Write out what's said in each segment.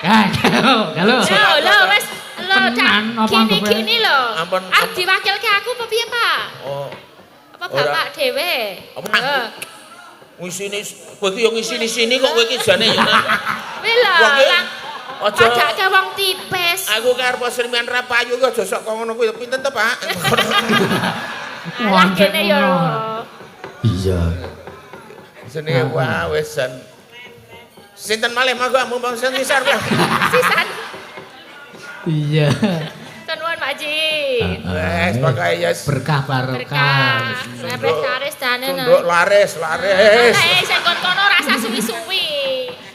Halo. Lho wis Tenan, apa anggap ae? gini lho. Ampun, Arep diwakilke aku apa piye, Pak? Oh, Apa bapak dhewe? Apa? Heeh. ngisini kowe iki yo ngisini sini kok kowe iki jane yo. Wis lho. Wong iki lah, aja Padake wong tipis. aku ki arep sremian rapayu ki aja sok kok ngono kuwi pinten to, Pak? Lah kene yo. Iya. Jenenge wah wisan. Sinten malih monggo mumpung sing ngisar ya. Sisan. Iya. Tenuwun Pak Ji. Wes pokoke ya Berkah barokah. Berkah. Sampai laris dane. tunduk laris. Sing kono rasa suwi-suwi.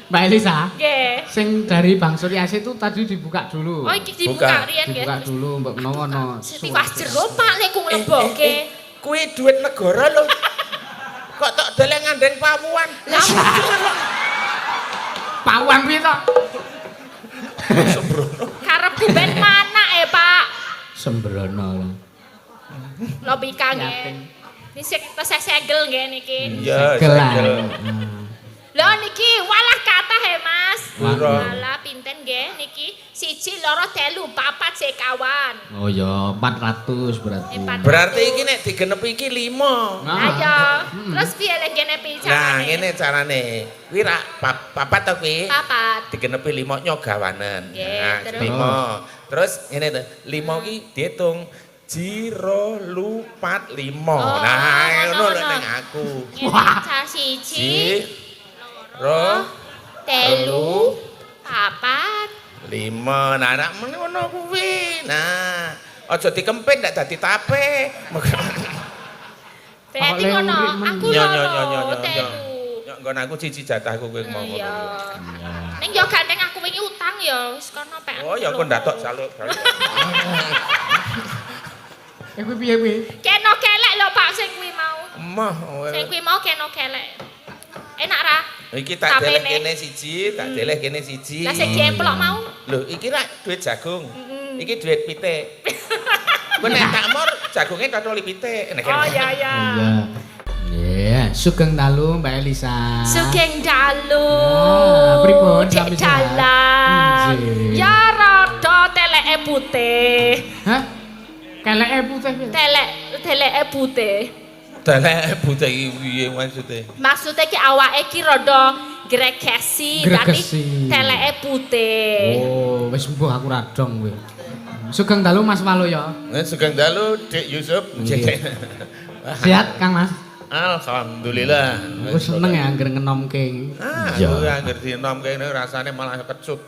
Mbak Elisa, Nggih. sing dari Bang Suryasi itu tadi dibuka dulu. Oh iki dibuka Buka. riyen nggih. Dibuka dulu mbok menawa ono. Tiwas jero Pak nek ku nglebokke. Kuwi duit negara lho. Kok tok dole ngandeng pawuan. Lah Pawan piye to? Sembrono. karepku ben mana Pak? Sembrono. Lobika nggih. Ini tesih segel nggih niki. Iya, Gelan. Lho niki walah kathah Mas. Piro? Walah pinten nggih niki? 1 2 3 4 sekawan. Oh ya 400 berarti. 400. Berarti iki nek digenepi iki 5. Ayo. Terus piye lek kene piye Nah, carane? ngene carane. Kuwi rak papat to kuwi. Papat. Digenepi 5 nyogawanen. Nggih, Nah, terus? 5. Terus ngene to, 5 ki diitung jiro lupat 5. Oh, Nah, ngono lho ngono. ning aku. Ngene car 1 Jiro 3 papat 5. Nah, nek ngono kuwi. Nah, aja dikempit ndak dadi tape. berarti Kok ngono. lewat Aku Nyo, nyo, loro nyo, nyo, nyo, nyo. telu. Nyok nggon aku cici jatahku kowe mau ngono. Iya. Iya. Ning yo gandeng aku wingi utang ya wis kono pek. Oh, ya kok ndak tok saluk. Kuwi piye kuwi? Keno kelek lho Pak sing kuwi mau. Emah. Sing kuwi mau keno kelek. Enak ra? Iki tak deleh Tapene. kene siji, tak deleh kene siji. Lah sing diemplok mau. Lho, iki rak duit jagung. Iki duit pitik. Kowe nek tak mor jagunge totoli pitik. Nek Oh iya iya. Iya. Iya, sugeng dalu Mbak Elisa. Sugeng dalu. Ah, pripun, Cek sami sehat? dalan. Nggih. Ya rada teleke putih. Hah? Keleke putih piye? Teleke putih. Delek buta iki piye maksude? Maksudnya ki awake ki rada gregesi tapi Gregesi. teleke putih. Oh, wis mbuh aku radong kowe. Sugeng dalu Mas Walu ya. Sugeng dalu Dik Yusuf. Nggih. Sehat Kang Mas. Alhamdulillah. Aku seneng ya angger ngenomke iki. Ah, aku angger dinom kene rasane malah kecut.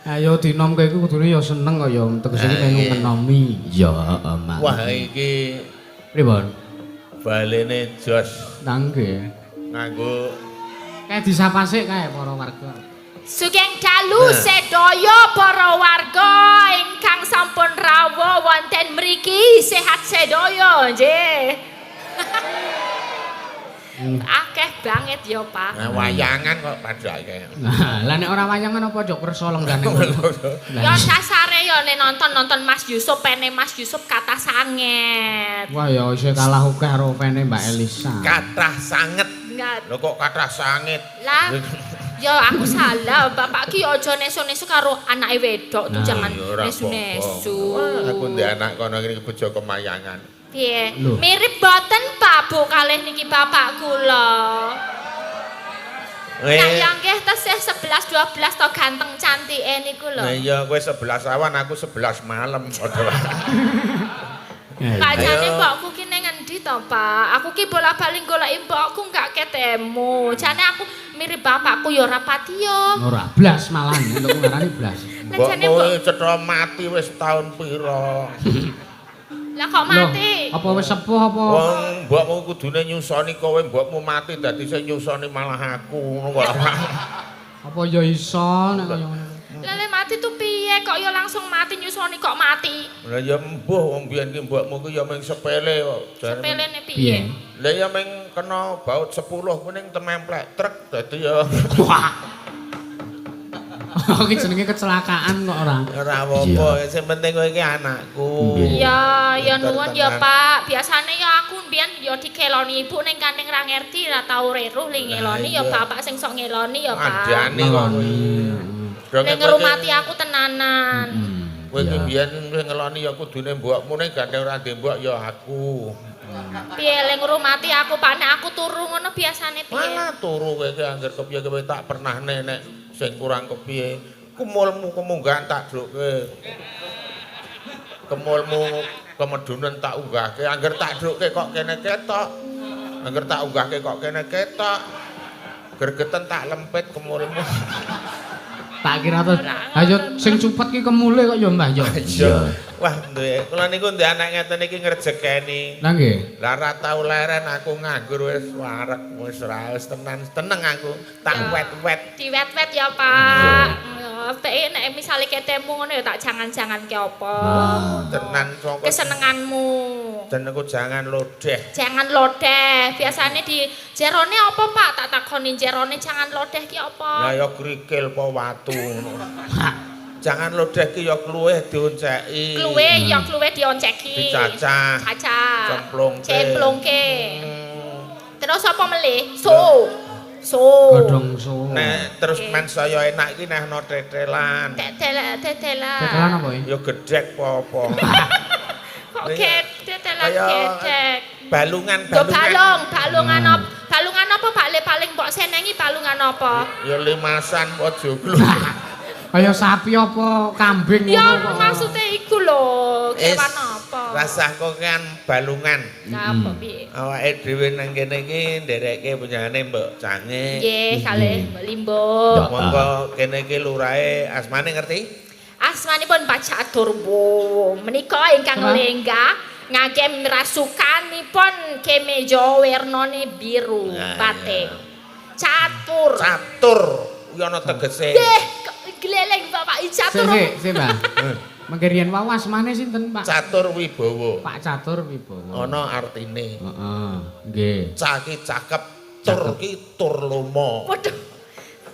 Ayo dinomke iku kudune ya seneng kok ya tegese iki melu ngenomi. Ya, heeh, Mas. Wah, iki Pripun? balene jos Nangge. nganggo Kayak disapa sik kae para warga. Sugeng dalu sedaya para warga ingkang sampun rawuh wonten mriki sehat sedaya nggih. Akeh banget ya Pak. nah, wayangan kok padake. Nah, lah nek ora wayangan apa jok kersa lenggane. Ya dasare ya nek nonton Mas Yusuf pene Mas Yusuf kata sanget. Wah ya isih kalah akeh karo pene Mbak Elisa. Kathah sanget. Enggak. Lho kok kathah sanget. Lah ya aku salah Bapak ki aja nesu-nesu karo anake wedok tuh Nah, jangan Ya ora nesu-nesu. apa-apa. Aku ndek anak kono iki bojo kemayangan. Piye? Loh. Mirip boten Pak Bu kalih niki bapak kula. Kaya nggih tesih 11 12 to ganteng cantike niku Nah lho. iya kowe 11 awan aku 11 malam padha wae. Kajane Ayo. mbokku ki ning endi to Pak? Aku ki bola-bali goleki mbokku gak ketemu. Jane aku mirip bapakku ya ora pati yo. Ora blas malan untuk ngarani blas. Lah jane Mbokmu mbok cetha mati wis taun pira. lah kok mati? Apa wis sepuh apa? Wong mbokmu kudune nyusoni kowe, mbokmu mati dadi sing nyusoni malah aku ngono kok. Apa ya iso nek kaya ngono. Lele mati tuh piye kok ya langsung mati nyusoni kok mati? Lah ya embuh wong biyen ki mbokmu ki ya mung sepele kok. Jare- Sepelene Piye? piye? Lah ya mung kena baut 10 kuning tememplek truk dadi ya Wah. Iki jenenge kecelakaan kok ora. Ora apa-apa, sing penting kowe iki anakku. Iya, ya nuwun ya Tenan. Pak. Biasane ya aku mbiyen ya dikeloni ibu ning kanthing ra ngerti ra tau reruh li ngeloni ya bapak sing sok ngeloni ya Pak. Andane kok kowe. Ning ngrumati aku tenanan. Kowe iki mbiyen ngeloni ya kudune mbokmu ning gandeng ora ndek mbok ya aku. Piye le ngrumati aku Pak nek aku turu ngono biasane piye? Malah turu kowe iki angger kepiye kowe tak pernah nek sing kurang kepiye. Kumulmu kemunggahan tak dhuke. Kemulmu kemedunen tak unggahke, angger tak dhuke kok kene ketok. Angger tak unggahke kok kene ketok. Gregeten tak lempit kemulmu. Tak kira to. Ayo sing cupet ki kemule kok ya Mbah ya. Iya. Wah, duwe. Kula niku ndek anak ngeten iki ngrejekeni. Lah nggih. Lah ora tau leren aku nganggur wis wareg wis ora wis tenang aku. Tak wet-wet. Diwet-wet ya Pak. Peke nek misale ketemu ngono ya tak jangan-jangan ke apa. Tenan saka Kesenenganmu. jenengku jangan lodeh. Jangan lodeh. Biasane di jerone apa Pak? Tak takoni jerone jangan lodeh ki apa? Lah ya krikil apa watu. Jangan lodeh ki ya kluwih dionceki. Kluwe ya kluwe dionceki. Dicacah. Cacah. Cemplungke. Cemplungke. Terus apa melih? So. Godhong so. Nek terus men saya enak iki neh no tetelan. Tetelan. Tetelan apa ya? Ya gedhek apa-apa. Kok tetelan Kaya gedek. balungan. Yo balungan apa Pak? Le paling mbok senengi balungan apa? Ya limasan apa joglo. Kaya sapi apa kambing Ya ngono kok. maksudnya iku lho, kewan apa? Rasahku kan balungan. Lah apa piye? Awake dhewe nang kene iki ndereke punyane Mbok Cange. Nggih, kalih Mbak Limbo. Monggo kene iki lurahe asmane ngerti? Asmanipun Pak Caturbo. Menika ingkang lenggah ngagem rasukanipun kemeja wernane biru batik. Catur. Catur kuwi ana tegese. Nggih, gleleng Bapak Catur. Sik, Mbah. Mengke riyen wae asmane sinten, Pak? Catur Wibowo. Pak Catur Wibowo. Ana artine. Heeh, nggih. Cah ki cakep, tur ki tur lomo. Waduh.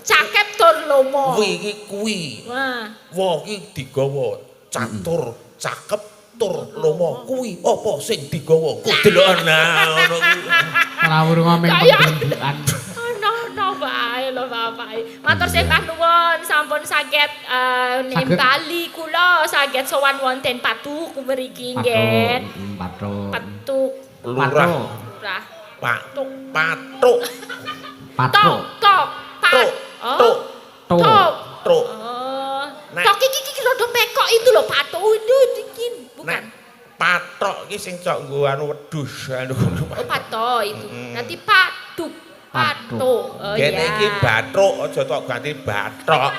Cakep tur lomo. Kuwi iki kuwi. Wah. Wa ki digawa. Catur, cakep, tur lomo. Kuwi apa sing digawa? Kudeloken ngono kuwi. Ora urung meng pembentukan. No bae lho Bapak. Matur sembah nuwun sampun saged nimbali kula saged sowan wonten Patuk mriki nggih. Patuk. Patuk. Lurah. Lurah. Patuk. Patuk. Patuk. Tok. Tuk. Tuk. Tok. Tuk. Oh. Nek- Tok iki rada pekok itu lho Patuk. Itu dikit bukan. Nek patok iki sing cok nggo anu wedhus anu. Oh patok itu. Nanti Patuk. Patuk. Oh Kene iya. iki bathuk aja tok ganti bathok.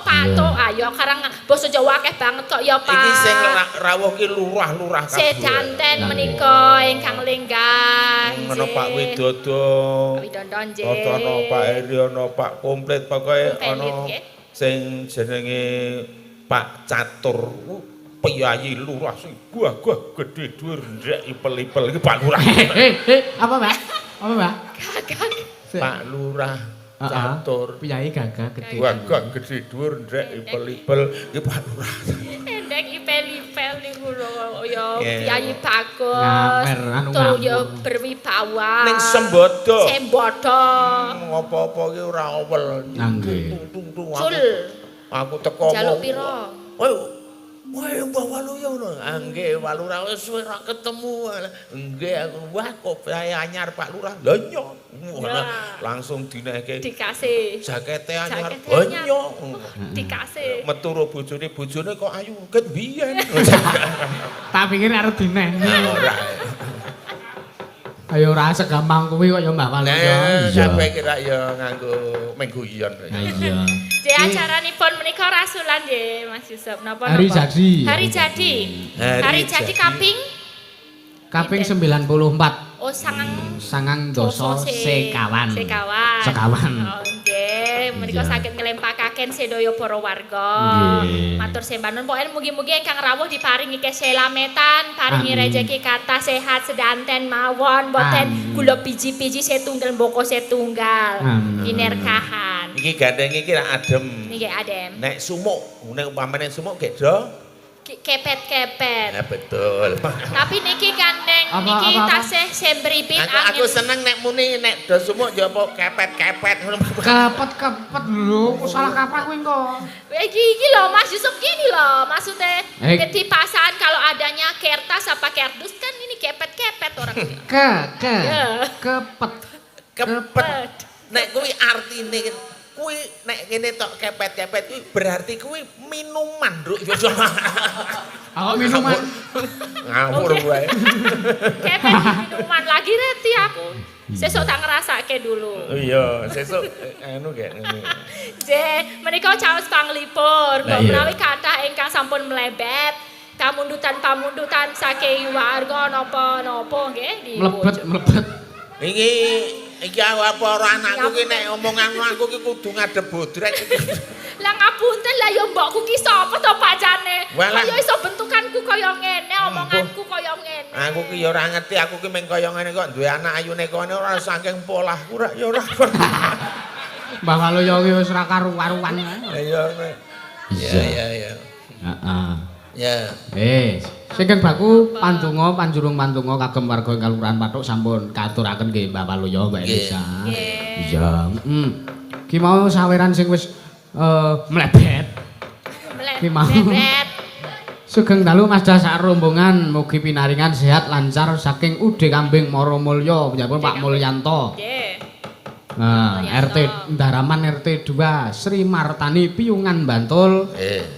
Patuk. Ayo karang basa Jawa akeh banget kok ya Pak. Iki sing rawuh ki lurah-lurah kabeh. Sedanten menika ingkang lenggah. Ngono Pak Widodo. Widodo nggih. Ana Pak Heri, ana Pak Komplit pokoke Komplit, ana nggih. sing jenenge Pak Catur. Piyayi lurah sing gagah gedhe dhuwur ndrek ipel-ipel iki Pak Lurah. Apa, Mbak? Apa, Mbak? Gagah. Pak Lurah Catur. Piyayi gagah gede. Gagah gedhe dhuwur ndrek ipel-ipel iki Pak Lurah. Endek ipel-ipel niku lho ya Yeah. piyayi bagus. Ngamer, anu Tur ngamer. ya berwibawa. Ning Sembodo. Sembodo. Apa-apa ki ora awel. Nggih. Tung-tung Sul. aku teko. Jaluk pira? Wae Mbah Walu ya ngono. Ah nggih, Pak Lurah wis suwe ra ketemu. Nggih aku wah kok bae anyar Pak Lurah. Lah iya. Langsung dineke Dikasih. jakete anyar. Jakete anyar. Banyo. Dikasih. Metu ro bojone kok ayu ket biyen. Tak pikir arep dineni. Ora. Ayo ora segampang kuwi kok ya Mbak Walu. Nah, sampe kira ya nganggo mengguyon. Iya. Di acaranipun menika rasulan nggih Mas Yusuf. Napa Hari jadi. Hari jadi. Hari jadi kaping Kaping 94. oh Sangang dosa sekawan. Sekawan. Oh nggih, menika Iya. saged nglempakaken sedaya para warga. Nggih. Matur sembah nuwun pokoke mugi-mugi ingkang rawuh diparingi keselametan, paringi Amin. rejeki kathah sehat sedanten mawon, boten Amin. kula piji-piji setunggal mboko setunggal. Amin. Inerkahan. Iki gandeng iki ra adem. Niki adem. Nek sumuk, nek umpamane sumuk gek do. Kepet-kepet. Ya betul. Tapi niki gandeng niki tasih sembripit Aku seneng nek muni nek do sumuk ya apa kepet-kepet. Kepet-kepet lho, kok salah kaprah kowe engko. Iki loh Mas Yusuf gini loh maksudnya di pasangan kalau adanya kertas apa kerdus kan ini kepet-kepet orang. Kepet. Nek kuwi artine kuwi nek kene tok kepet-kepet kuwi berarti kuwi minuman, Nduk. Aku minuman. Ngawur wae. Kepet minuman lagi reti aku. Sesuk tak ngrasake dulu. Iya, sesuk anu gek ngene. Nggih, menika caos panglipur, Lah iya. menawi kathah ingkang sampun mlebet pamundutan saking warga napa-napa nggih Mlebet. Iki apa ora anakku ki nek omonganmu aku ki kudu ngadep bodrek. Lah ngapunten lah ya mbokku ki sapa to pancane? Walah. Kaya iso bentukanku kaya ngene, omonganku kaya ngene. Aku ki ya ora ngerti, aku ki meng kaya ngene kok duwe anak ayune kene ora saking polahku ora ya ora. Mbah Waluyo ki wis ora karu-karuan. Iya. Iya. Heeh. Ya. Sing baku pandonga panjurung pandonga kagem warga Kalurahan Pathuk sampun katuraken nggih Mbah Waluyo Mbak Elisa. Iya, Ki mau saweran sing wis mlebet. Mlebet. Sugeng dalu Mas sak rombongan mugi pinaringan sehat lancar saking Ude Kambing Mara Mulya panjenengan Pak Mulyanto. Nggih. Nah, RT Ndaraman RT 2 Sri Martani Piyungan Bantul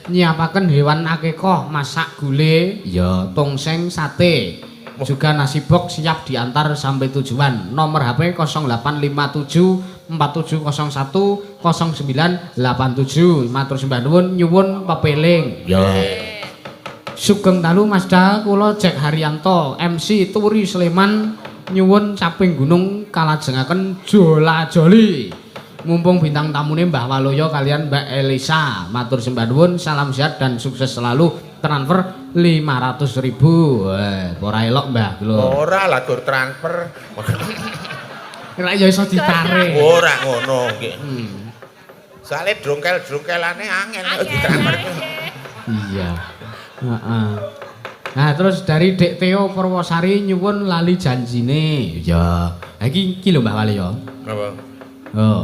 nyiapaken hewan akekah masak gule ya tongseng sate juga nasi box siap diantar sampai tujuan. Nomor HP 0857 4701 0987. Matur sembah nuwun nyuwun pepeling. Ya. Sugeng dalu Masda kula Jack Haryanto MC Turi Sleman nyuwun caping gunung kalajengaken jola-joli. Mumpung bintang tamune Mbah Waluyo kalian Mbak Elisa. Matur sembah nuwun, salam sehat dan sukses selalu. Transfer 500.000. Ora elok Mbah lho. Ora lah gur transfer. Ora ya iso ditarik. Ora ngono nggih. Soale drongkel-drongkelane angel ditransfer. Iya. Heeh. Nah, terus dari Dek Teo Purwosari nyuwun lali janjine. Ya. Ha iki lho Mbah Waluyo. Apa? Oh.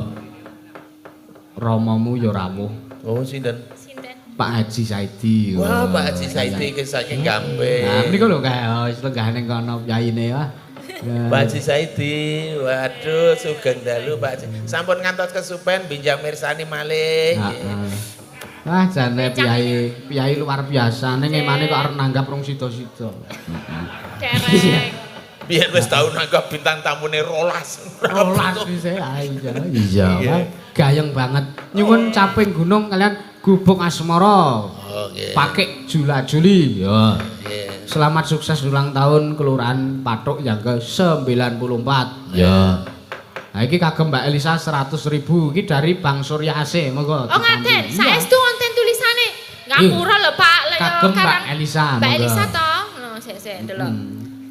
Romomu ya rawuh. Oh, sinten? Pak Haji Saidi. Wah, Pak Haji Saidi iki saking Gamping. Nah, mriku lho kae wis lenggah ning kono yaine wah. Pak Haji Saidi, waduh sugeng dalu Pak Haji. Sampun ngantos kesupen binjang mirsani malih. Heeh. Wah, jane piyai luar biasa ning emane kok arep nanggap rong sida-sida. Dereng. Biyen wis tau nanggap bintang tamune 12. Rolas wis iya. Gayeng banget. Nyuwun caping gunung kalian gubuk asmara. Oh, nggih. Pakai jula-juli. Ya. Nggih. Selamat sukses ulang tahun Kelurahan Pathuk yang ke-94. Ya. Nah, iki kagem Mbak Elisa 100.000 iki dari Bang Surya AC. Monggo. Oh ngaten, saestu wonten tulisane. Ngapura lho Pak. Kagem Mbak Elisa. Mbak Elisa to. No, sik ndelok.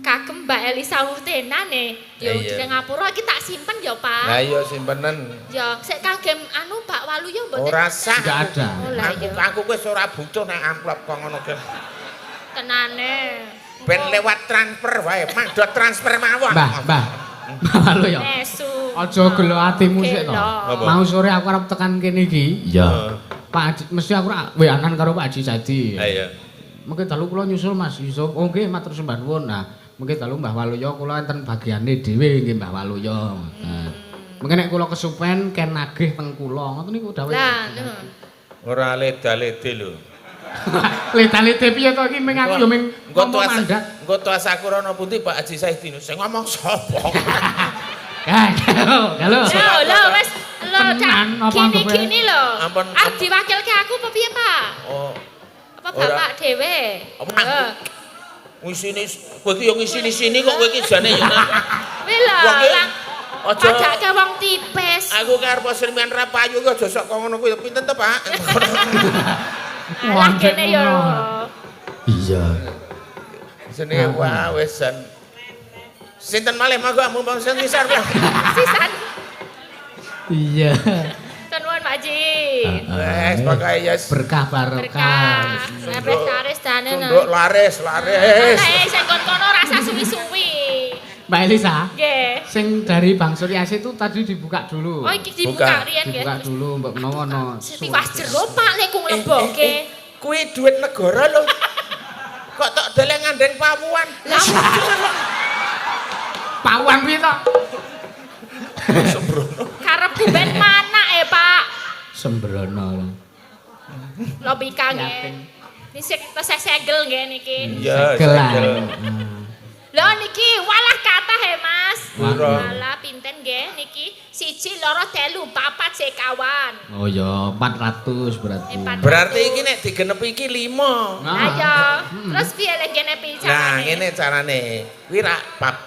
Kagem Mbak Elisa urtenane. Ya di ngapura iki tak simpen ya Pak. Lah iya simpenen. Ya, sik kagem anu Pak Waluyo mboten. Ora sah. Enggak ada. Aku wis ora butuh nek amplop kok ngono ki. Tenane. Ben lewat transfer wae, mandot transfer mawon. Mbah Waluyo. Nesu. Aja gelo atimu sik to. Mau sore aku arep tekan kene iki. Iya. Pak Haji mesti aku weanan karo Pak Haji Saidi. Ha iya. Mungkin dalu kula nyusul Mas Yusuf. Oh nggih matur sembah nuwun. Nah, mungkin dalu Mbah Waluyo kula enten bagiane dhewe nggih Mbah Waluyo. Nah. Mungkin nek kula kesupen ken nagih teng kula. Ngoten niku dawuh. Lah, Ora leda-lede lho. Leta-lete piye to iki ming aku yo ming ngomong mandat. Engko to asakur ana pundi Pak Haji Saidi sing ngomong sapa? Halo. Lho, wis lho Tenan, apa gini lho. Ampun. Diwakilke aku apa piye, Pak? Oh. Apa bapak dhewe? Apa? Ngisini kowe iki yo ngisini sini kok kowe iki jane yo. Wis lho, aja padake wong tipis. Aku karep sirmian rapayu kok aja sok ngono kuwi. Pinten to, Pak? Lah kene yo. Iya. Jenenge wah wisan. Sinten malih monggo mumpung sing ngisor. Sisan. Iya. Nuwun Wes pokoke ya berkah barokah. Laris laris dane. Tunduk laris. Sing kono rasa suwi-suwi. Mbak Elisa. Nggih. Sing dari Bang Suryasi itu tadi dibuka dulu. Oh iki dibuka riyen nggih. Dibuka dulu mbok menawa ono. Tiwas jero Pak lek ku nglebokke. Kuwi duit negara lho. Kok tok dele ngandeng pawuan. Lah Pawuan piye to? Sembrono. karepku ben manak Pak. Sembrono. Lobika nggih. Nisik tesih segel nggih niki. Iya, Gelang. Lho niki walah kathah Mas. Piro? Walah pinten nggih niki 1 2 3 4 5 sekawan. Oh ya 400 berarti. Berarti iki nek digenepi iki 5. Ayo. Terus piye lek kene pi Nah, carane? ngene carane. Kuwi ra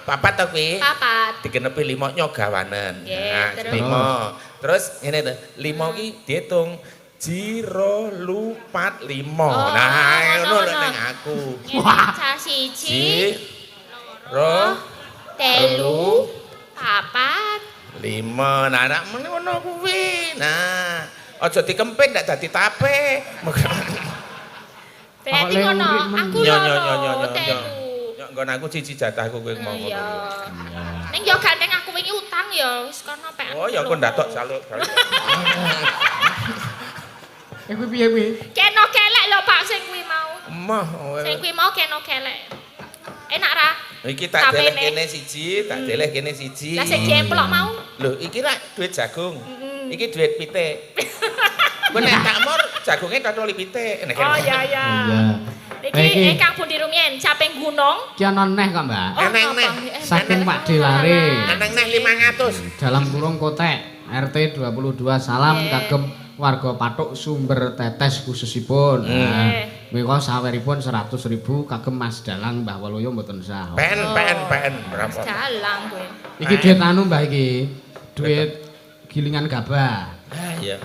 papat to kuwi. Papat. Digenepi 5 nyogawanen. Nggih, Nah, terus? 5. Terus ngene to, 5 iki diitung Jiro lupat 5. Nah, ngono lho ning aku. Wah. Siji, Jiro telu, papat. 5. Nah, nek ngono kuwi. Nah, aja dikempit ndak dadi tape. Berarti Kok ngono, lewat, aku Nyo, loro, telu. Nyok nggon aku siji jatahku kowe mau Iya. ngono. Ning yo gandeng aku wingi utang ya, wis kono pek. Oh, ya aku ndatok saluk. Kuwi piye kuwi? Keno kelek lho Pak sing kuwi mau. Emah. Sing kuwi mau keno kelek. Enak ra? Iki tak deleh Tapene. kene siji, tak deleh kene siji. Lah sing diemplok mau. Lho, iki rak duit jagung. Iki duit pitik. Kowe nek tak mur jagunge totoli pitik. Nek Oh iya iya. Iya. Niki Kang Bundi Rumien, caping gunung. Ki ana neh kok, Mbak. Oh, Eneng apa? neh. Saking Pak Deware. Eneng neh 500. Dalam kurung kotek RT 22 salam Nggih. kagem warga Patuk Sumber Tetes khususipun. Nah, mika saweripun 100.000 kagem Mas Dalang Mbah Waluyo mboten sah. Pen berapa? Dalang kowe. Iki duit anu Mbah iki. Duit gilingan gabah. Ah iya.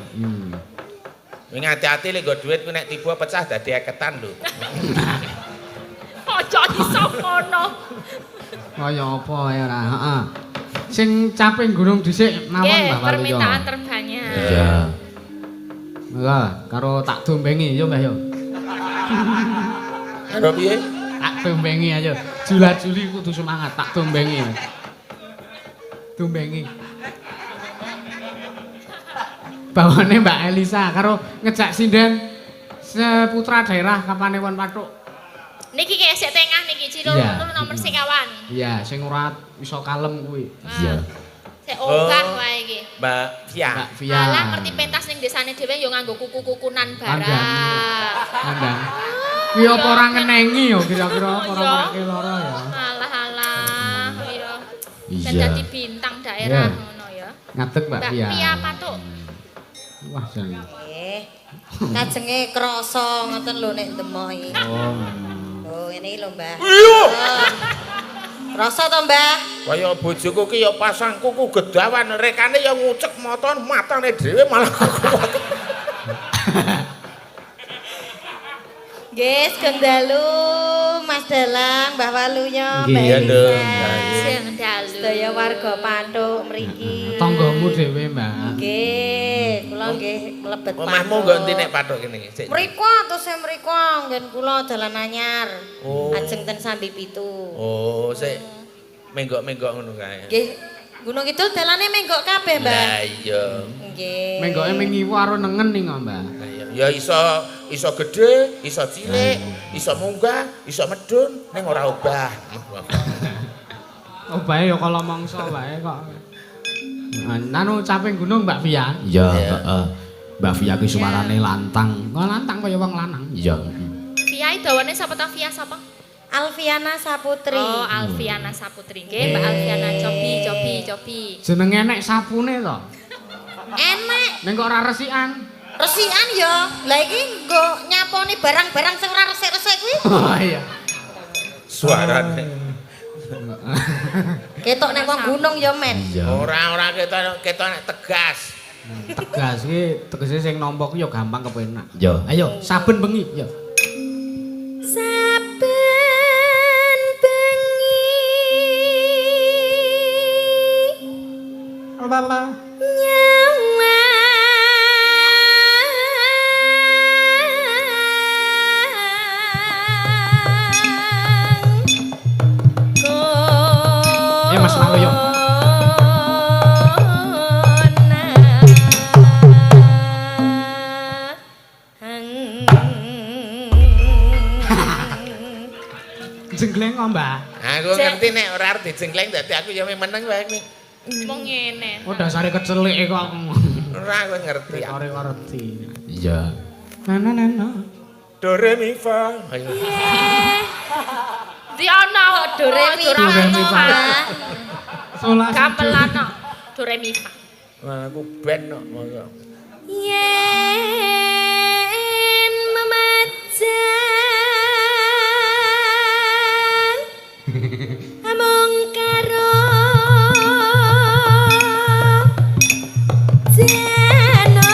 Wing hati-hati lek nggo duit kuwi nek tiba pecah dadi eketan lho. Aja iso ngono. Kaya apa ae ora, heeh. Sing caping gunung dhisik mawon Nggih, Mbah Waluyo. permintaan terbanyak. Iya. Lah, karo tak dombengi yo Mbah yo. Karo piye? Tak dombengi ayo. Jula-juli kudu semangat, tak dombengi. Dombengi. Bawane Mbak Elisa karo ngejak sinden seputra daerah Kapanewon Patuk. Niki kayak sik tengah niki Ciro Iya. nomor sekawan. Iya, sing ora iso kalem kuwi. Iya. Sik ogah wae iki. Mbak Fia. Mbak Via. Alah ngerti pentas ning desane dhewe yo nganggo kuku-kukunan barang. Kandang. Kuwi apa ora ngenengi yo kira-kira apa ora Iya. marake lara ya. Alah yo. Ben Iya. dadi bintang daerah Iya. ngono ya. Ngadeg Mbak Mbak Via. Pia Patuk. Wah, jan. Kajenge krasa ngoten lho nek demok iki. Oh. Oh, ngene iki lho, Mbah. Iya. Krasa to, Mbah? Kaya bojoku ki ya pasang kuku gedawan, rekane ya ngucek moton matane dhewe malah kuat. Nggih, Gendalu, Mas Dalang, Mbah Waluyo, Nggih, Mbak iya, Elisa. Dong. Sing dalu. Sedaya warga Patuk mriki. Tanggamu dhewe, Mbak. Nggih, kula nggih mlebet Patuk. Omahmu nggo ndi nek Patuk kene? Sik. Mriko terus mriko nggen kula dalan anyar. Oh. Ajeng ten Sambi Pitu. Oh, sik menggok-menggok ngono kae. Nggih, Gunung Kidul dalane menggok kabeh, Mbah. Lah iya. Nggih. Menggoke mengiwu karo nengen ning, Mbak. Lah iya. Ya iso gedhe, iso cilik, iso munggah, iso medun, ning ora obah. Oh bae ya kala mangsa wae kok. Nanu caping gunung Mbak Via. Iya. heeh. Mbak Via ki suarane lantang. Kok lantang kaya wong lanang. Iya. Via dawane sapa ta Via sapa? Alfiana Saputri. Oh, Alfiana Saputri. Nggih, Mbak Alfiana cobi. Jenenge nek sapune to. Enek. Ning kok ora resikan. Resikan ya. Lah iki nggo nyaponi barang-barang sing ora resik-resik kuwi. Oh iya. Suarane. Ketok nek wong gunung ya, Men. Ora ketok nek tegas. Tegas ki tegese sing nampa ku ya gampang kepenak. Yo. Ayo, saben bengi, yo. Saben bengi Lala. nyawa dijenggleng kok, Mbah. Aku ngerti nek ora arep dijengkleng dadi aku ya meneng wae iki. Wong ngene. Oh dasare kecelik kok. Ora aku ngerti. Ora ngerti. Iya. Nana. Do re mi fa. Di ana Do re mi fa. Solas. gamelan no. Do re mi fa. Wah, aku ben kok monggo. Yen memajang among karo jenar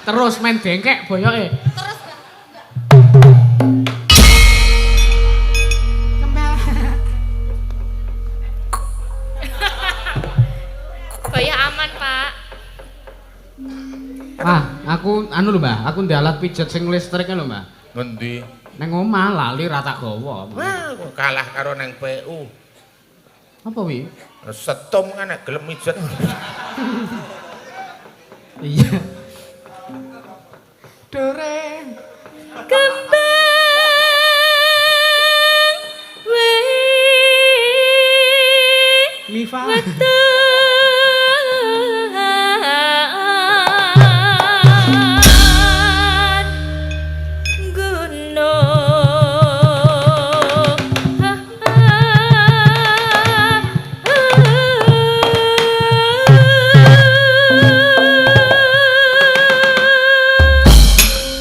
Terus main dengkek boyoke. Terus Kaya aman, Pak. Ah, aku anu lho, Mbah, aku ndek alat pijet sing listrik lho, Mbah. Ngendi? Neng omah lali ra tak gawa. Wah, aku kalah karo nang PU. Apa wi? Setum kan nek gelem mijet. Iya. Dore. Kembang wae Mifa. wetan gunung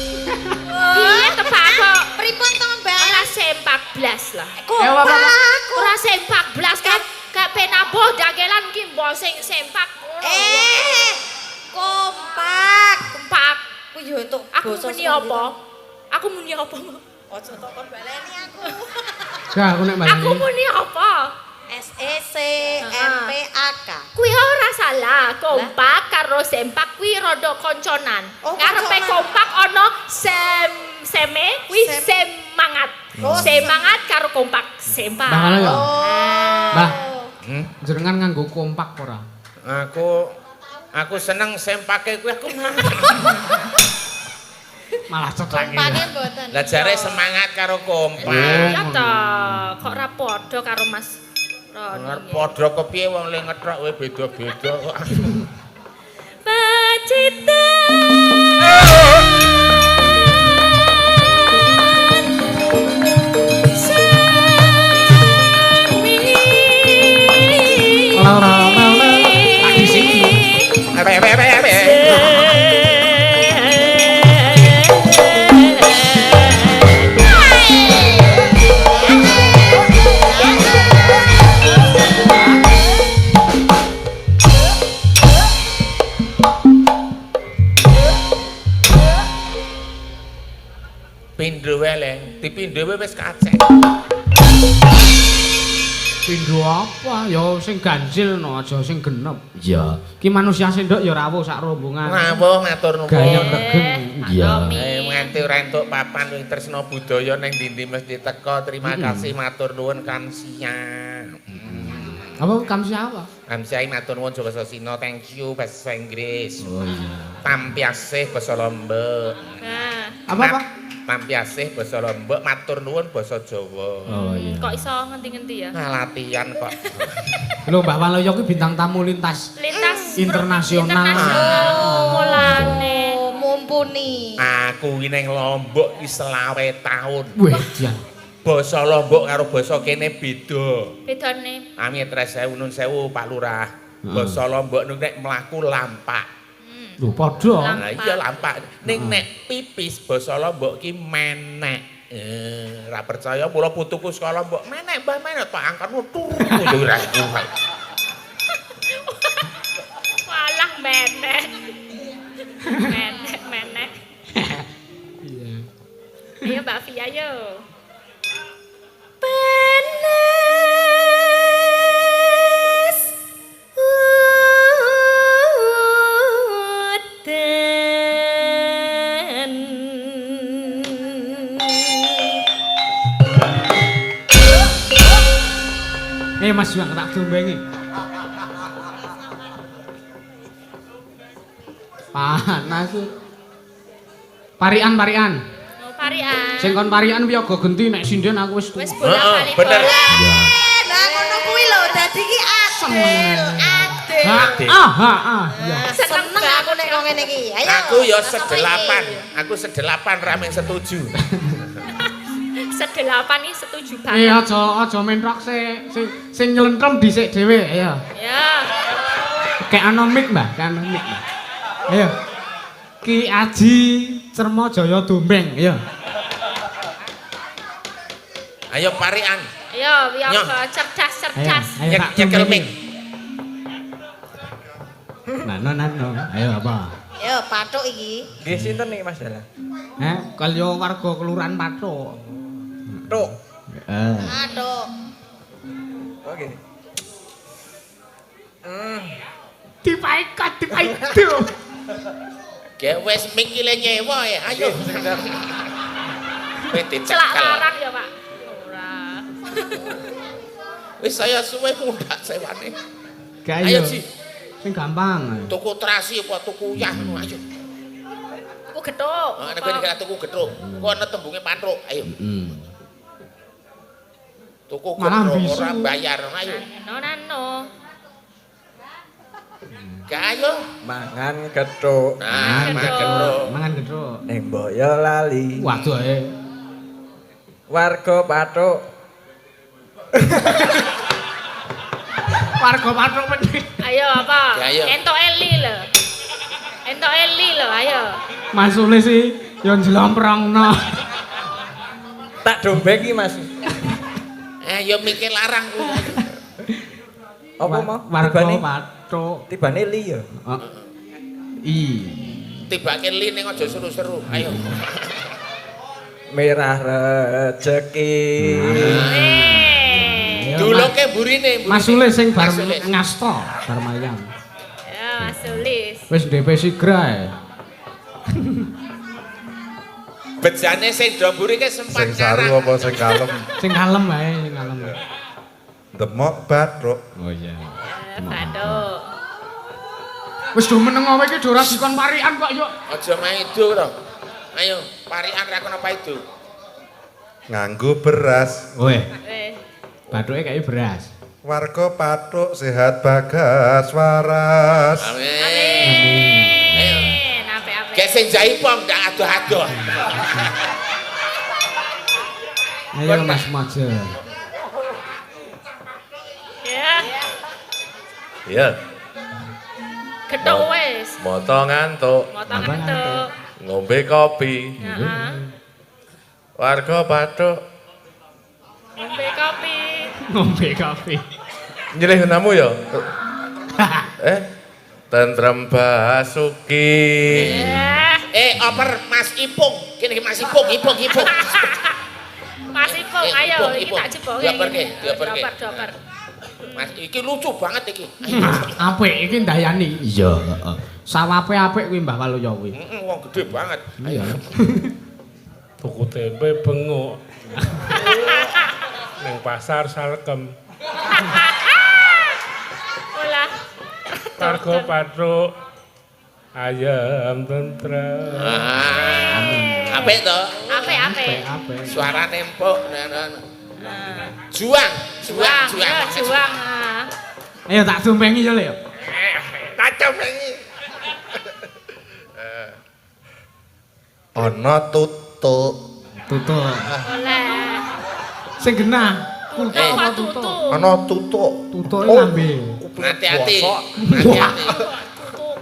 piye tepak kok pripun to, Mbak? ora sempak blas lah Kompak. ora sempak blas kan gak penabuh dagelan ki mbok sing sempak Kompak. kompak Ku yo entuk aku basa muni Sunda. apa aku muni apa Ojo tok kon baleni aku. Gak aku nek aku baleni. muni apa SEC MPAK. kuwi ora salah kompak karo sempak kuwi rada konconan Oh, karepe konconan. kompak ana seme kuwi semangat Oh, semangat karo kompak sempak Mbah ngono ya. Oh. Mbah. Hmm? Jenengan nganggo kompak ora? Aku seneng sempake kuwi aku. Malah ceklek. Kompake mboten. Lah jare semangat karo kompak. ya ta kok ora padha karo Mas Ngar Roni padha kepiye wong le ngethok we beda-beda kok. Ora tak disiki. Pindho wae le, dipindho wae wis kacek. Pindho apa? Ya sing ganjil no, aja sing genep. Iya. Ki manusia sendok ya rawuh sak rombongan. Rawuh matur nuwun. Gayeng regeng. Iya. Nganti ora entuk papan wing tresna budaya ning ndi-ndi mesti teka. Terima kasih matur nuwun kan siang. Apa kamu siapa? Kamsiai matur nuwun basa Sina, thank you basa Inggris. Oh iya. Tampiasih basa Lombok. nah Apa? Tampiasih basa Lombok, matur nuwun basa Jawa. Oh iya. kok iso ngenti-ngenti ya Nah, latihan kok. Lho Mbah Waloyo ki bintang tamu lintas lintas internasional. mulane Oh, mumpuni. Aku ki ning Lombok ki selawe taun. Wih, jan. Basa Lombok karo basa kene beda. bedane Amit 3000 nun 1000 Pak Lurah. Basa Lombok niku nek mlaku lampak. Lho padha. Nah iya lampak. Ning nek pipis basa Lombok ki menek. Ora percaya mula putuku saka Lombok. Menek Mbah menek tak angkatmu turu yo ora iku. walah menek menek Iya. ayo Mbak Fia yo panas udan Mas Bang tak dombengi. Panas. Parian. Oh, parian. Sing kon parian piye go genti nek sinden aku wis Wis tuwa. bolak-balik. bener. Lah ngono kuwi lho dadi ki adil. Adil. Ya. Seneng aku nek kok ngene iki. Ayo. Aku ya sedelapan. Aku sedelapan rame setuju. Sedelapan iki setuju Eh banget. aja mentrok sing nyelentrem dhisik dhewe ayo. Ya. Kayak ana mic, Mbah, kan mic. Ayo. Ki Aji Cermo Jaya Dombeng, ayo. Ayo parian. Ayo, biar Nyong. cerdas. Ayo tak Nyekel dombengi. mik. Nano. Ayo apa? Yo pathuk iki. Nggih sinten nih Mas Dala? Kalyo warga kelurahan Pathuk. Tuk. Aduh. Oke. Dipaikat. Ge wis mik iki le nyewa ya. Ayo. Kowe Celak dicekel. larang ya, Pak. Ora. Wis saya suwe mundak sewane. Gak Ayo, ayo. Ji. Sing gampang. Tuku terasi apa tuku uyah ngono ayo. Ku gethuk. Nek kowe nek tuku gethuk, kok ana tembunge patruk. Ayo. Tuku Malah gethuk bisu. ora bayar. Ayo. Nano. Gak ayo. Mangan gethuk Nah, makan gethuk. Mangan gethuk. ning Boyolali. Waduh ae. Warga Pathuk. Warga Pathuk medhit. Ayo apa? Ya, ayo. Entok Eli lho, ayo. Masule sih yo njlomprongno. Tak dombengi Mas. Ayo mikir larang kuwi. Apa mau? Warga Tibane Pathuk. tibane li ya. Tibake li ning aja seru-seru. Ayo. Merah rejeki. Duluke burine. Masule sing bar Masule. ngasta bar mayang. Ya, Mas Sulis. Wis DP sigra. Bejane sing do mburi ke sempat Sing saru apa sing kalem? Sing kalem wae, sing kalem. Demok batruk. Oh iya. Bathuk. Wis do meneng wae iki do ora dikon parian kok yuk. Aja maido to. Ayo, parian ra kono paido. Nganggo beras. Weh, Weh. bathuke kayak beras. Warga Pathuk sehat bagas waras. Amin. Ayo. Apik-apik. Kayak sing jaipong ndak adoh-adoh. Ayo Mas Mojo. Ya, Iya. gethuk wis. Moto ngantuk, Motong Apa entuk. ngombe kopi. Heeh. Warga Pathuk Ngombe kopi. Ngombe kopi. nyilih namu ya. Tentrem Basuki. Ya. Oper Mas Ipung. Kene Mas Ipung. Mas Ipung, ayo iki Ipung. tak jebok. Dioperke, dioperke. Dioper. Mas iki lucu banget iki. Apik iki ndayani. Iya, heeh. Sawape apik kuwi Mbah Waluya kuwi. Wong gede banget. Iya. Tuku tempe bengok. Nang pasar Salkem. Olah. Warga Pathuk. Ayam tentrem. Apik to? Apik. Apik. Suarane empuk. Juang. Ya, juang. Ah. Ayo tak dompengi yo, Lek. Kacau mengi. Ana tutuk. Tutuk. Oleh. Sing genah. Tutuk apa tutuk? Ana tutuk. Tutuke lambe. Hati-hati. Bosok. Hati-hati. Tutuk.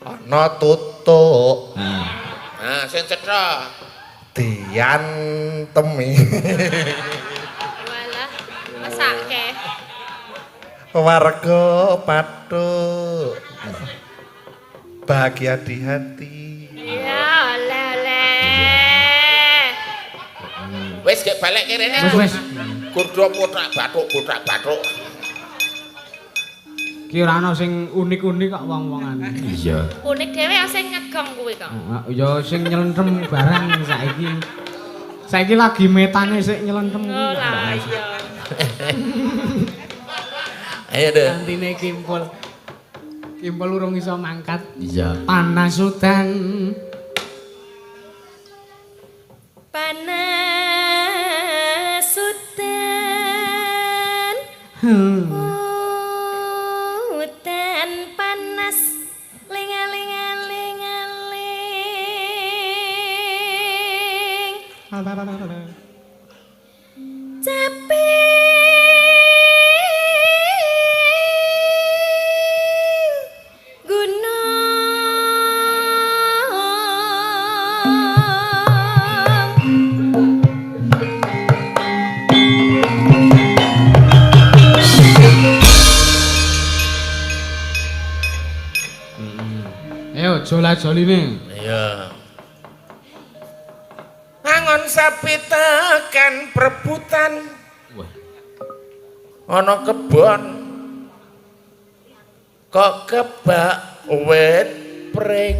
Ana tutuk. Nah, sing cetha. Diantemi. Walah. Mesake. Warga Pathuk. Bahagia di hati. Ya, oleh. Wis gek balik kene. Wis. Kurdo potrak bathuk. Ki ora ana sing unik-unik kok wong-wongan. Iya. Unik dhewe sing ngegong kuwi kok. Ya sing nyelentrem barang saiki. Saiki lagi metane sik nyelentrem. Oh lah iya. Ayo deh. Gantine Kimpul. Kimpul urung iso mangkat. Iya. Panas udan. Panas udan. Udan panas lingaling. Caping gunung. Ayo jola-joline. Iya. Angon sapi tekan perebutan. Wah. Ana kebon. Kok kebak wit pring.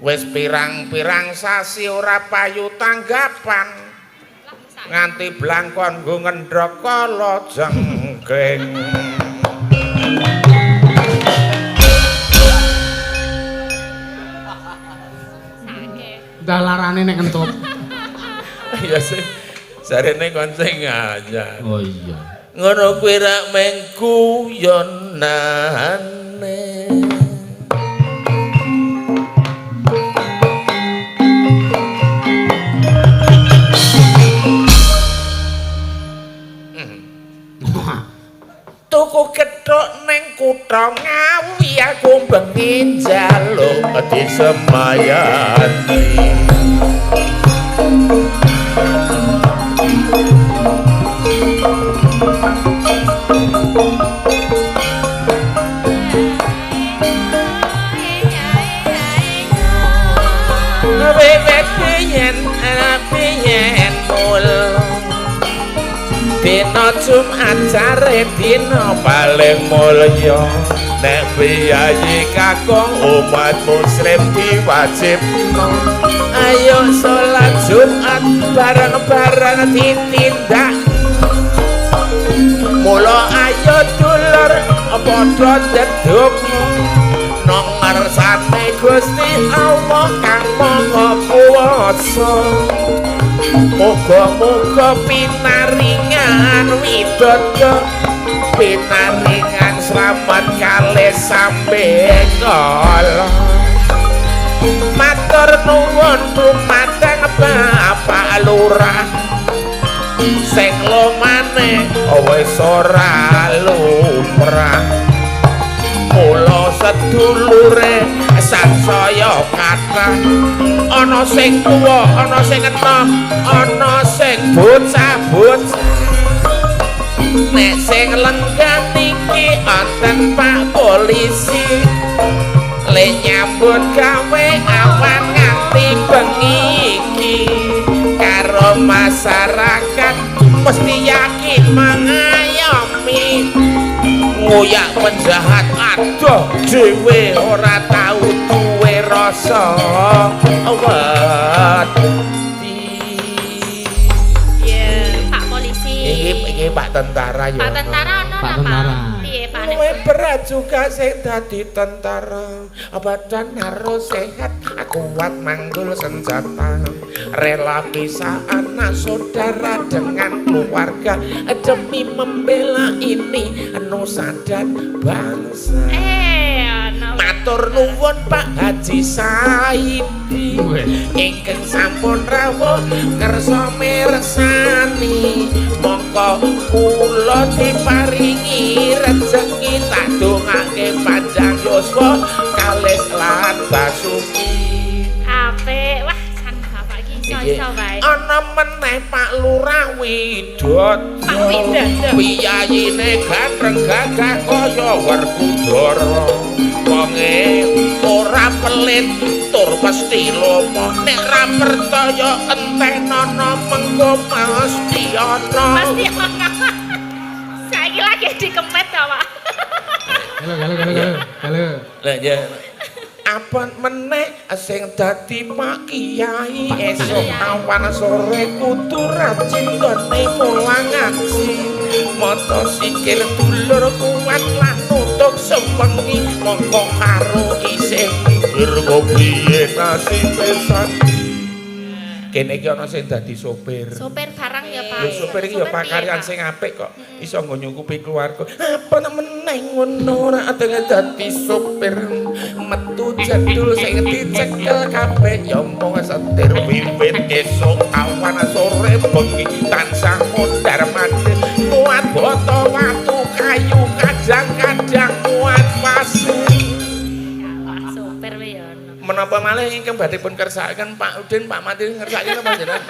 Wis pirang-pirang sasi ora payu tanggapan. Nganti blangkon nggo ngendhok kala jengking. Dalarane nek entuk. Ya sih. Jarene kon sing aja. Oh iya. Ngono kuwi rak mengku yonane. Tuku kethuk ning kutha Ngawi aku bengi njaluk disemayani. Bebek piyen mul dina Jumat jare dina paling mulya nek priyayi kakung umat muslim diwajibno ayo salat Jumat bareng-bareng ditindak mula ayo dulur padha ndedhuk nang ngarsane Gusti Allah kang maha kuwasa. Muga-muga pinaringan widodo pinaringan slamet kalih sampe kala. Matur nuwun dumateng Bapak Lurah sing lumane wis ora lumrah. Mula sedulure sansaya kathah ana sing tuwa ana sing enom ana sing bocah-bocah nek sing lenggah niki wonten Pak Polisi le nyambut gawe awan nganti bengi iki karo masyarakat mesti yakin mengayomi ngoyak penjahat adoh dhewe ora tau duwe rasa wedi. Ya, Pak Polisi. Iki Pak Tentara ya. Pak Tentara ono Pak napa? Tentara. Piye Pak? Kowe berat juga sing dadi tentara. Badan harus sehat, kuat manggul senjata. Rela pisah anak saudara dengan keluarga demi membela ini nusa dan bangsa. Ono. Matur nuwun Pak Haji Saidi ingkang sampun rawuh kersa mirsani mongko kula diparingi rezeki tak dongake panjang yuswa kalih lan basuki. Apik. Wah, san Bapak iki iso wae. Ana meneh Pak Lurah Widodo. Pak Widodo. Piyayine gandreng gagah kaya Werkudara. Wonge ora pelit tur mesti lomo nek ra percaya entenono mengko mesti ana. Mesti ono. Saiki lagi dikempet to, Pak. Halo. Lah ya Apa meneh sing dadi Pak Kiai esuk awan sore kudu rajin gone mulang ngaji maca sikil dulur kuat lan nutuk sewengi mongko karo isih mikir kok piye nasibe sandi kene iki ana sing dadi sopir. Sopir barang ya, Pak. Lho sopir iki ya pakaryan sing apik kok. Iso nggo nyukupi keluarga. Apa nek meneh ngono ora atenge dadi sopir metu jadul sing dicekel kabeh ya mung setir wiwit esuk awan sore bengi tansah mondar mandir muat boto watu kayu kadang-kadang muat pasir. Sopir wae ya. Menapa malih ingkang badhe pun kersakaken Pak Udin, Pak Mati ngersakaken apa jenengan?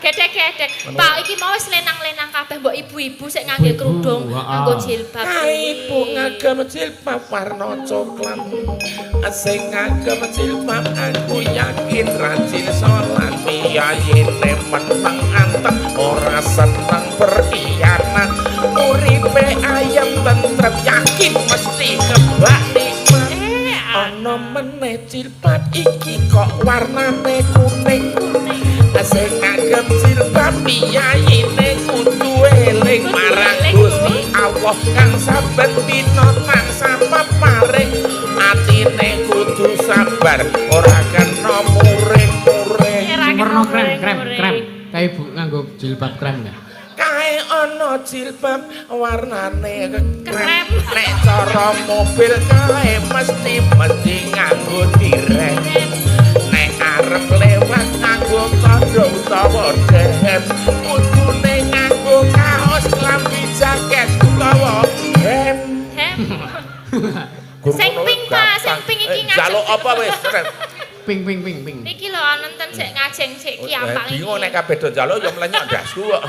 Gedek-gedek. Pak iki mau wis lenang-lenang kabeh mbok ibu-ibu sik ngangge kerudung, nganggo jilbab. Ibu ngagem jilbab warna coklat. Sing ngagem jilbab aku yakin rajin salat piyayine meneng anteng ora seneng berkhianat. Uripe ayem tentrem yakin mesti kebak nikmat. Ana meneh jilbab iki kok warnane kuning. Sing ngagem jilbab piyayine kudu eling marang Gusti Allah kang saben dina tansah paring atine kudu sabar ora kena muring-muring. Warna krem. Kae Ibu nganggo jilbab krem ya. Kae ana jilbab warnane krem. Nek cara mobil kae mesti nganggo direk. Nek arep lewat nganggo kandha utawa dem. Kudune nganggo kaos klambi jaket utawa hem. Sing pink, Pak, sing pink iki ngajeng. Jaluk apa wis? Ping. Iki lho nonton sik ngajeng sik ki apa iki. Bingung nek kabeh do njaluk ya mlenyok ndasku kok.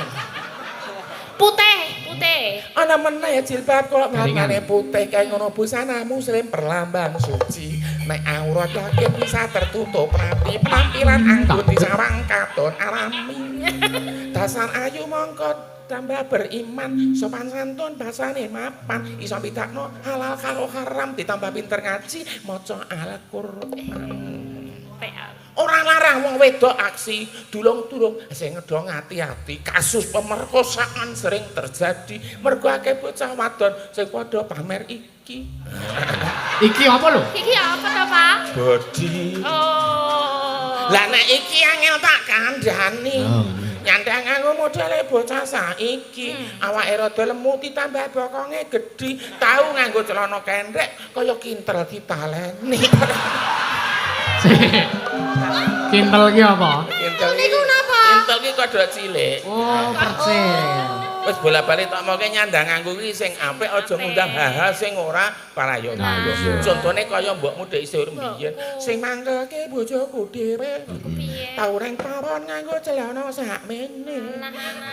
Putih. Ana meneh jilbab kok warnane putih kaya ngono busana muslim perlambang suci. Nek aurat yakin bisa tertutup rapi penampilan anggun disawang katon alami. Dasar ayu mongko tambah beriman sopan santun basane mapan iso bidakno halal karo haram ditambah pinter ngaji maca Al-Qur'an. Orang larang wong wedok aksi dulung-dulung sing ngedong hati-hati kasus pemerkosaan sering terjadi mergo akeh bocah wadon sing padha pamer iki. Iki apa lho? Iki apa to, Pak? Bodi. Oh. Lah nek iki angel tak kandhani. Nyandang nganggo modele bocah saiki, awake rada lemu ditambah bokonge gedhi, tau nganggo celana kendhek kaya kintel ditaleni. Kintel ki apa? Kintel Niku napa? Kintel ki kodho cilik. Oh, percil. Wis bola-bali tak moke nyandang nganggo ki sing apik aja ngundang hal-hal sing ora parayoga. Contone kaya mbokmu dhek isih urip biyen sing mangkelke bojoku dhewe. Tau reng pawon nganggo celana sakmene.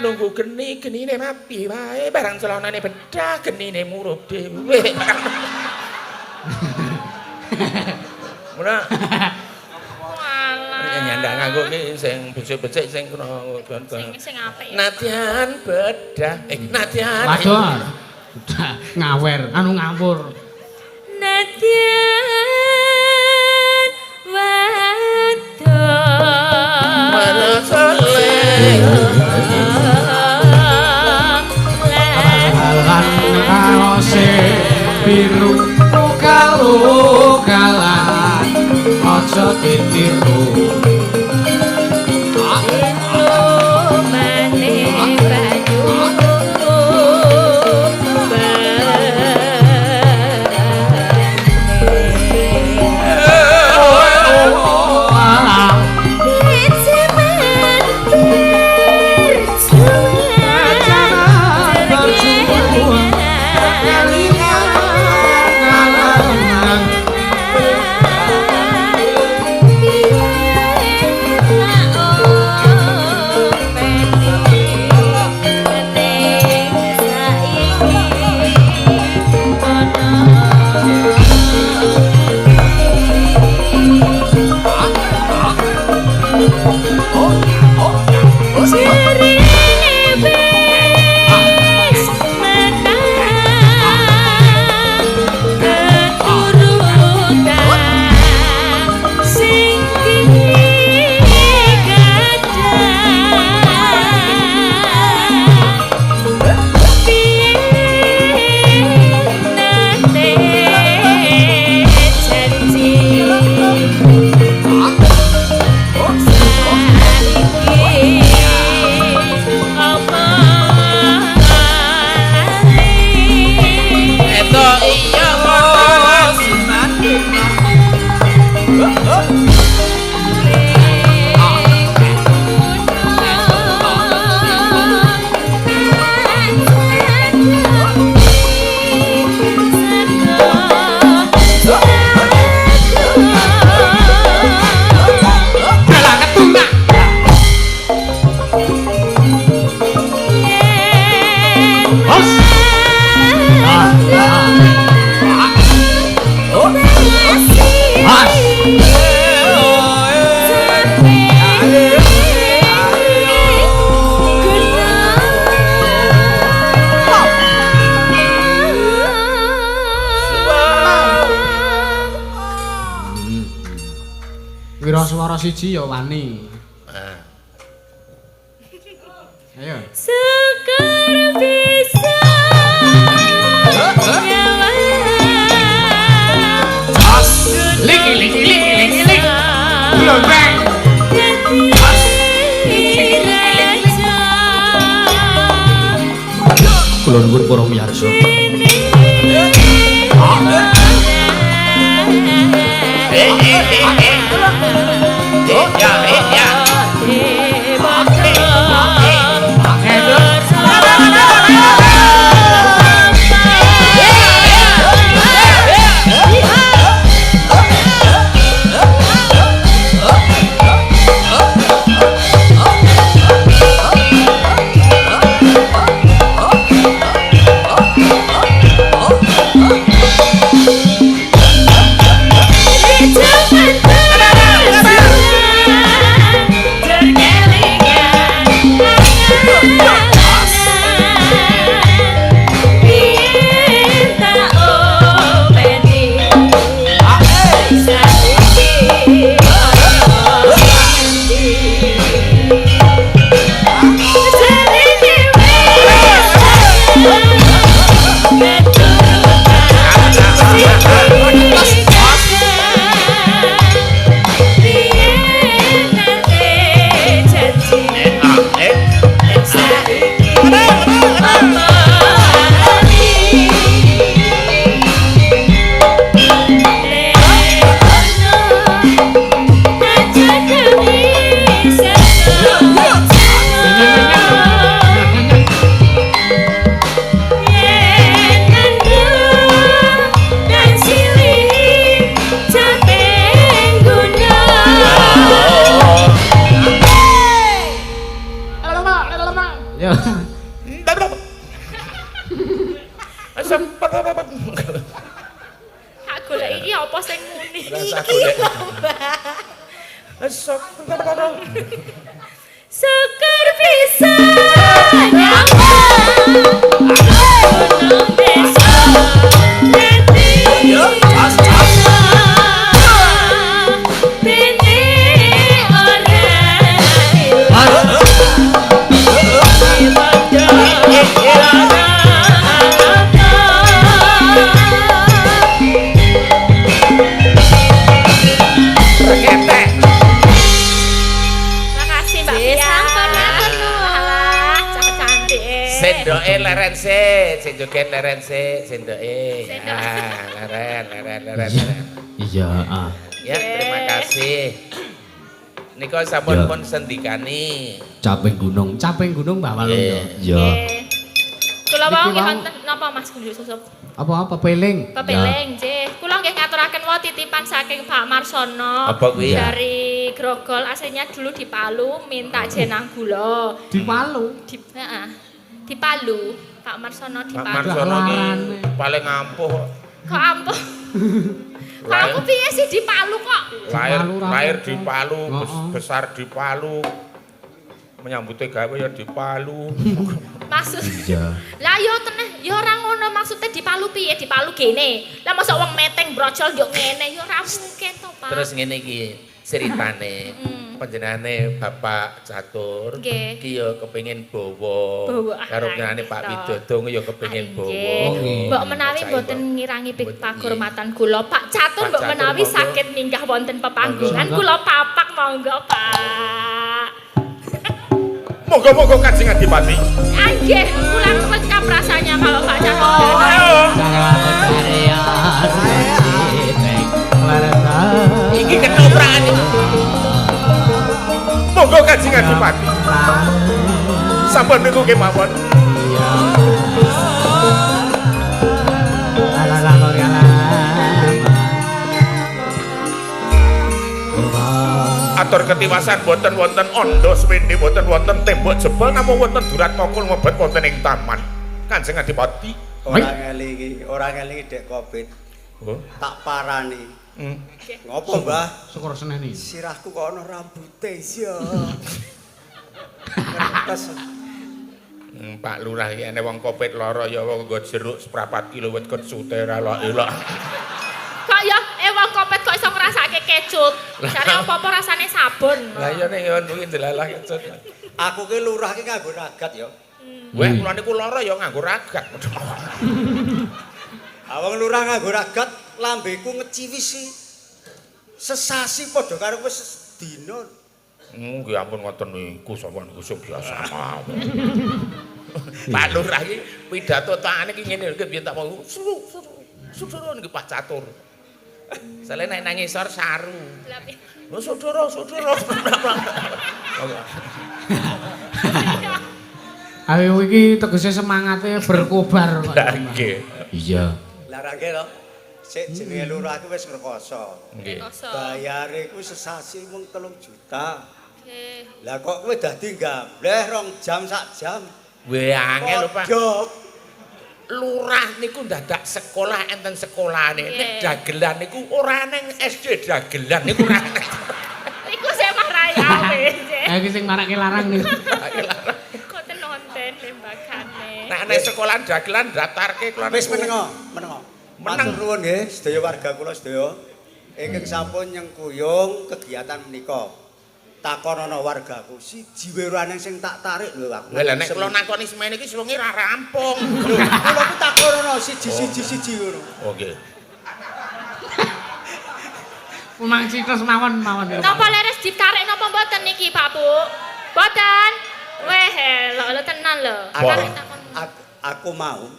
Nunggu geni-genine mati wae barang celanane bedah genine murup dhewe. Mula nyandang nganggo ki sing becik-becik sing kena Sing apik. nadyan bedah nadyan Waduh. Udah ngawer, ngawur. Nadyan wadon Marasole Lan kaose biru ugal-ugalan aja ditiru. siji ya wani. Nah. Ayo. Sekar bisa nyawa. Liki. Lombeng. Kula nuwun para miyarsa. Aku lek iki apa sing muni? Rasa golek. Sekar bisa nyawa. Gunung desa nanti. Bene orang. Makasih Mbak Pia. Alah, cantik. Sendoke leren sik, sing joget leren sik, sendoke. Leren. Iya, Ya, terima kasih. Nika sampun pun sendikani. Caping gunung Mbak Walun ya. Iya. Kula wau Niki nggih wau. wonten napa Mas Gunjuk Susup? Apa peling? Pepeleng nggih. Kula nggih ngaturaken wae titipan saking Pak Marsono. Apa kuwi? Dari Grogol, aslinya dulu di Palu, minta jenang gula. Di Palu. Di Palu. Pak Marsono di Pak Palu. Marsono ki Larane. paling ampuh. Kok ampuh? Kok aku piye sih di Palu kok? Lahir di Palu, Heeh. besar di Palu. Menyambute gawe ya di Palu. Maksud Iya. lah yo teneh, yo ora ngono maksudnya di Palu piye? Di Palu kene. Lah mosok wong meteng brocol yo ngene, yo ora mungkin to, Pak. Terus ngene iki ceritane. Panjenengane Bapak Catur Nggih. ki ya kepengin bawa Bawa karo anak panjenengane Pak kita. Widodong ya kepengin bawa. Nggih. Mbok menawi Cah mboten ibu. ngirangi Mboten, pakurmatan kula. Pak Catur Pak mbok Catur, menawi monggo. saged minggah wonten pepanggungan Monggo. kula papak monggo, Pak. Moga-moga Kanjeng Adipati. Nggih, kula lengkap rasanya kalau Pak Catur. Iki ketoprakan iki. Moga Kanjeng Adipati. Sampun niku kemawon. Atur ketiwasan boten wonten ondo swende boten wonten tembok jebol namung wonten durat mokul mebet wonten ing taman. Kanjeng Adipati. Ora ngelingi Dek Kopit. Oh. Tak parani. Hmm. Ngopo, Mbah? Syukur seneni. Sirahku kok ana rambute ya. Kertas. Pak Lurah iki ene wong Kopit lara ya wong nggo jeruk seprapat kilo wit kecute ra elok. Kok ya wong kopet kok iso ngrasakake ngrasake kecut. Jare apa-apa rasane sabun. Lah iya ning ngono kuwi delalah kecut. Aku ki lurah ki nganggo ragat ya. Wah, kula niku lara ya nganggo ragat. Awang lurah nganggo ragat, lambeku ngeciwisi. Sesasi padha karo wis dina. Nggih ampun ngoten niku sampean kusuk biasa mawon. Pak Lurah iki pidato tangane iki ngene lho biyen tak mau sudara niki Pak Catur. Sale nek nang ngisor saru. Oh sudara. Ayo iki tegese semangate berkobar kok. Nggih. Iya. Lah ra to. Sik jenenge lurah ku wis ngrekoso. Nggih. Bayare ku sesasi mung 3 juta. Oke. Lah kok kowe dadi gambleh 2 jam sak jam. Weh angel lho Pak. Padha. Lurah niku dadak sekolah enten sekolahane. Nek dagelan niku ora nang SD dagelan niku ora. Iku sing marayawe. Iki sing marake larang niku. Kok nonton lembagane. Nek nek sekolahan dagelan daftarke kula Wis niku. menengo. Matur nuwun nggih sedaya warga kula sedaya. Ingkang sampun nyengkuyung kegiatan menika. Takonana wargaku siji werane sing tak tarik lho aku. Lah nek kula nakoni semene iki suwengi ra rampung. Kula ku takonana siji ngono. Oh nggih. Memang citos mawon. Napa leres ditarik napa mboten niki Pak Bu? Mboten. Weh, lho tenan lho. Tarik takon. Aku mau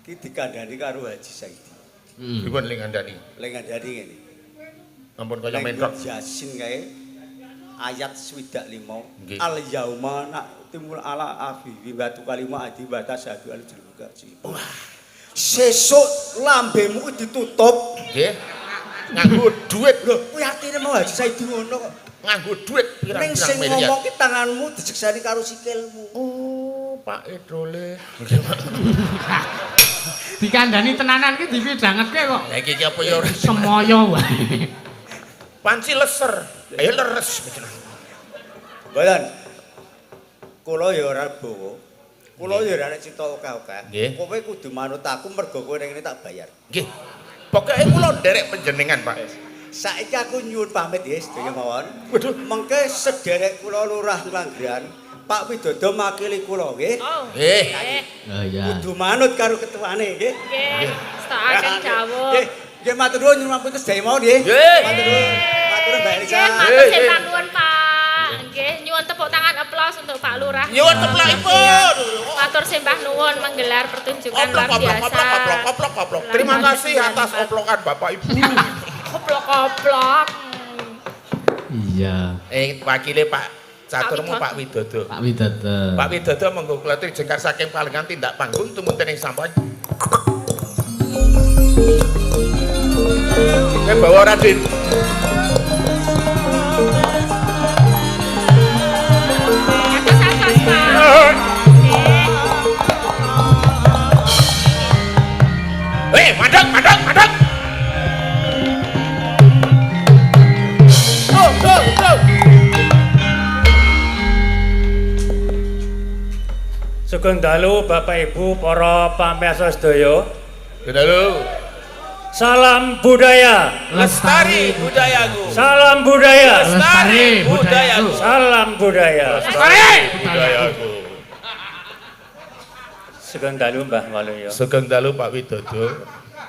ki dikandani karo Haji Saidi. Pripun lingandani? Lengandani ngene. Ampun kaya mentok. Yasin kae ayat 25 Nggih. al yauma timul ala afi batu kalima adi batas satu al julgaji. Wah. Sesuk lambemu ditutup. Nggih. Nganggo dhuwit lho. Kuwi artine mau Haji Saidi ngono kok. Nganggo dhuwit Ning pirang-pirang sing miliar. ngomong ki tanganmu dijeksani karo sikilmu. Oh, Pak Edole. Dikandani tenanan ki dipidhangetke kok. Lah iki apa ya ora Semoyo wae. panci leser. Ayo leres. Bayan. Kula ya ora bawa. Kula ya ora cita oke-oke. Nggih. Kowe kudu manut aku mergo kowe ning kene tak bayar. Nggih. Pokoke kula nderek panjenengan, Pak. Saiki aku nyuwun pamit ya sedaya mawon. Waduh, mengke sederek kula Lurah Nglanggeran, Pak Widodo makili kula nggih. Oh. Nggih. Oh iya. Kudu manut karo ketuane nggih. Nggih. Stakaken dawuh. Nggih, nggih matur nuwun nyuwun pamit sedaya mawon nggih. Nggih. Matur nuwun. Matur nuwun Mbak Elisa. Nggih, matur sembah nuwun Pak. Nggih, nyuwun tepuk tangan aplaus untuk Pak Lurah. Nyuwun teplakipun. Matur sembah nuwun menggelar pertunjukan luar biasa. Oplok. Terima kasih atas oplokan Bapak Ibu. Oplok. Iya. Wakile Pak Caturmu Pak Widodo. Pak Widodo. Pak Widodo monggo kula jengkar saking palengan tindak panggung tumunten ing sampun. Bawa Raden. Atas Pak. Madang. Go. Sugeng dalu Bapak Ibu para pamirsa sedaya. Dalu. Salam budaya. Lestari budayaku. Salam budaya. Lestari budayaku. Salam budaya. Lestari budayaku. Sugeng dalu Mbah Waluyo. Sugeng dalu Pak Widodo.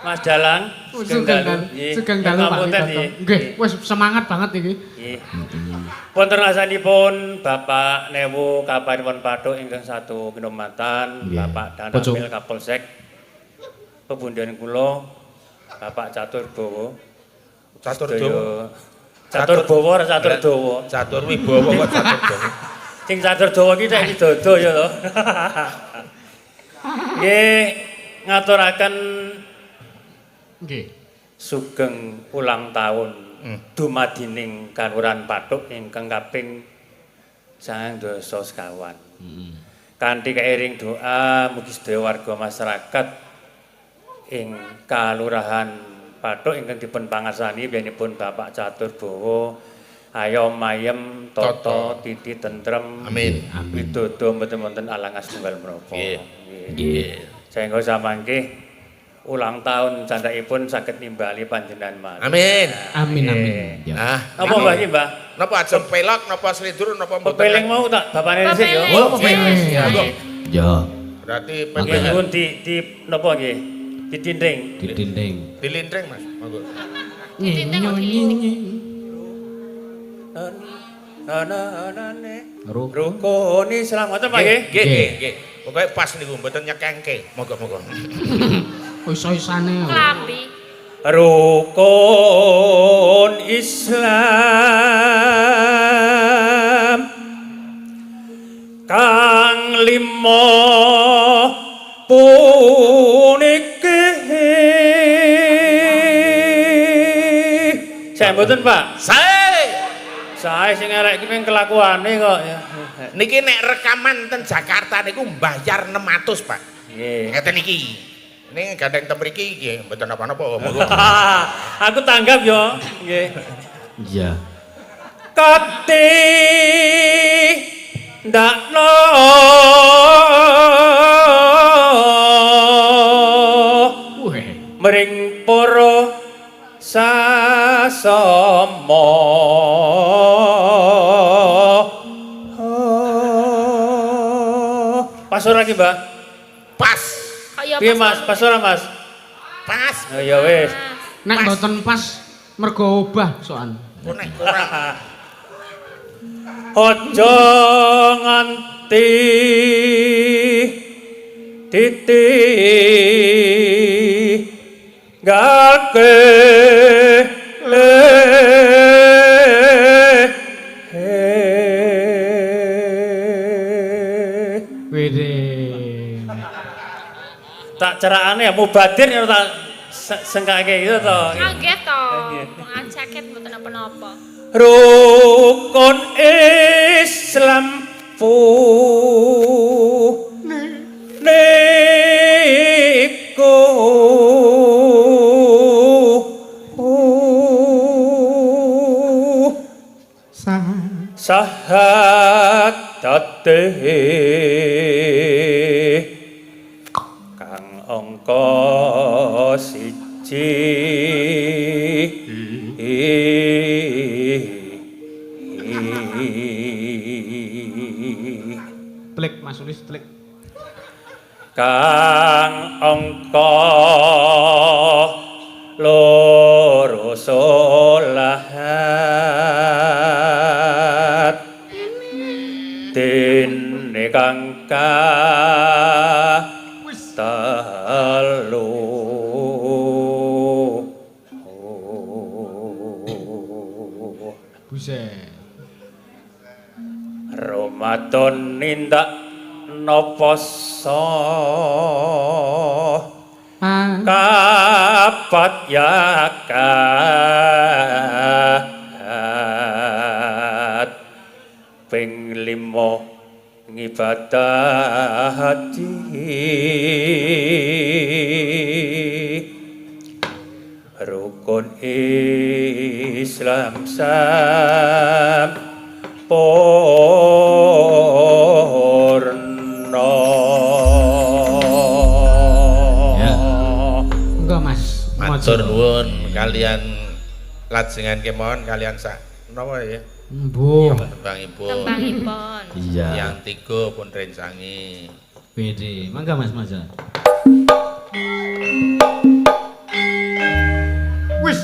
Mas Dalang. Sugeng dalu Pak Widodo. Nggih, wis semangat banget iki. Nggih. Wonten asanipun Bapak Newu Kapanipun Pathuk ingkang satu kinumatan, Bapak Danamil Kapolsek. Pepundhen kula Bapak Catur Bowo. Catur Dawa. Catur Bowo ora Catur Dawa. Catur Wibowo kok Catur Dawa. Sing Catur Dawa ki nek dodo ya to. Nggih, ngaturaken Nggih. sugeng ulang tahun dumadining Kalurahan Pathuk ingkang kaping 9 sekawan. Kanthi kairing doa mugi sedaya warga masyarakat ing Kalurahan Pathuk ingkang dipun pangarsani biyanipun Bapak Catur Bowo ayom ayem tata titi tentrem Amin. widodo mboten wonten alangas tunggal menapa. Nggih. Nggih. Saengga samangke ulang tahun candhaipun saged nimbali panjenengan Mas. Amin. Amin amin. Ya. Ah, Napa Mbah iki, Mbah? napa aja pelok, napa selidur, napa mboten? Pepeling mau tak bapane sik ya. Pepeling. Oh, pepeling. Ya, Bro. Ya, Berarti Nggih, pepeling nuwun di napa nggih? Ditinding. di dinding. dilintring, Mas. Monggo. Nyinyi. Ana-anane Ru. rukun Islam ngoten Pak nggih. Nggih, nggih. Pokoke pas niku mboten nyekengke. Monggo-monggo. Iso-isane. Klambi. Rukun Islam kang limo puniki saya mboten Pak saya sing elek iki ping kelakuane kok ya Niki nek rekaman ten Jakarta niku mbayar 600, Pak. nggih Ngeten iki. Ini gandeng tem mriki nggih mboten apa-apa. Monggo. aku tanggap yo nggih Iya. Kati ndakno Weh. mring para sasama pas ora iki Mbah Pas. Kaya piye Mas pas ora Mas Pas. oh ya wis Nek mboten pas mergo obah soan. Kok nek kurang Aja nganti ditinggalke Wede. tak cerakane ya mubadir ya tak sengkake gitu to. Kaget toh. Ngajaket mboten apa-apa. Rukun Islam niku sahadat kang angka siji Tlik Mas Ulis tlik. kang angka loro solahat dene kang telu Buset. Ramadan nindak napa kapat yakat ping 5 ngibadah haji rukun Islam sampurna. Ya. Enggak Mas. matur nuwun kalian lajengan kemawon kalian sak napa ya? Mbuh. Tembangipun. Tembangipun. Iya. Yang tiga pun rencangi. Wede. Mangga Mas Maja. Wis.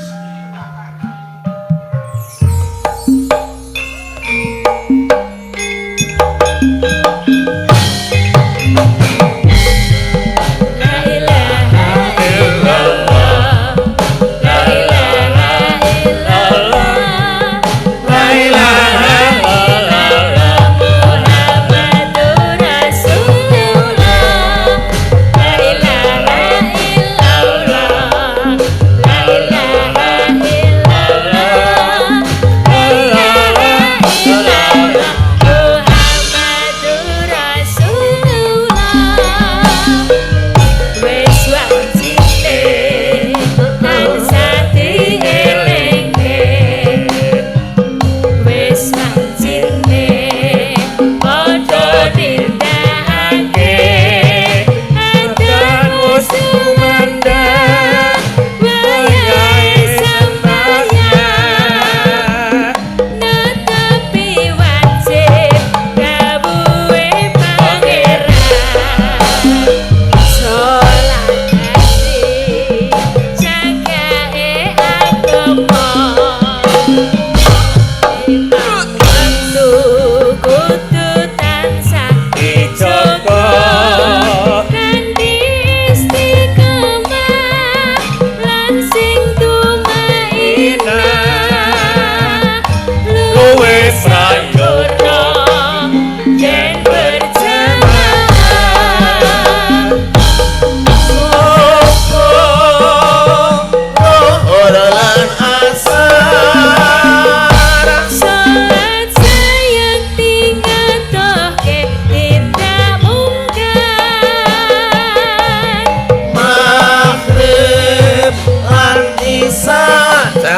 Muhammadur Rasulullah. La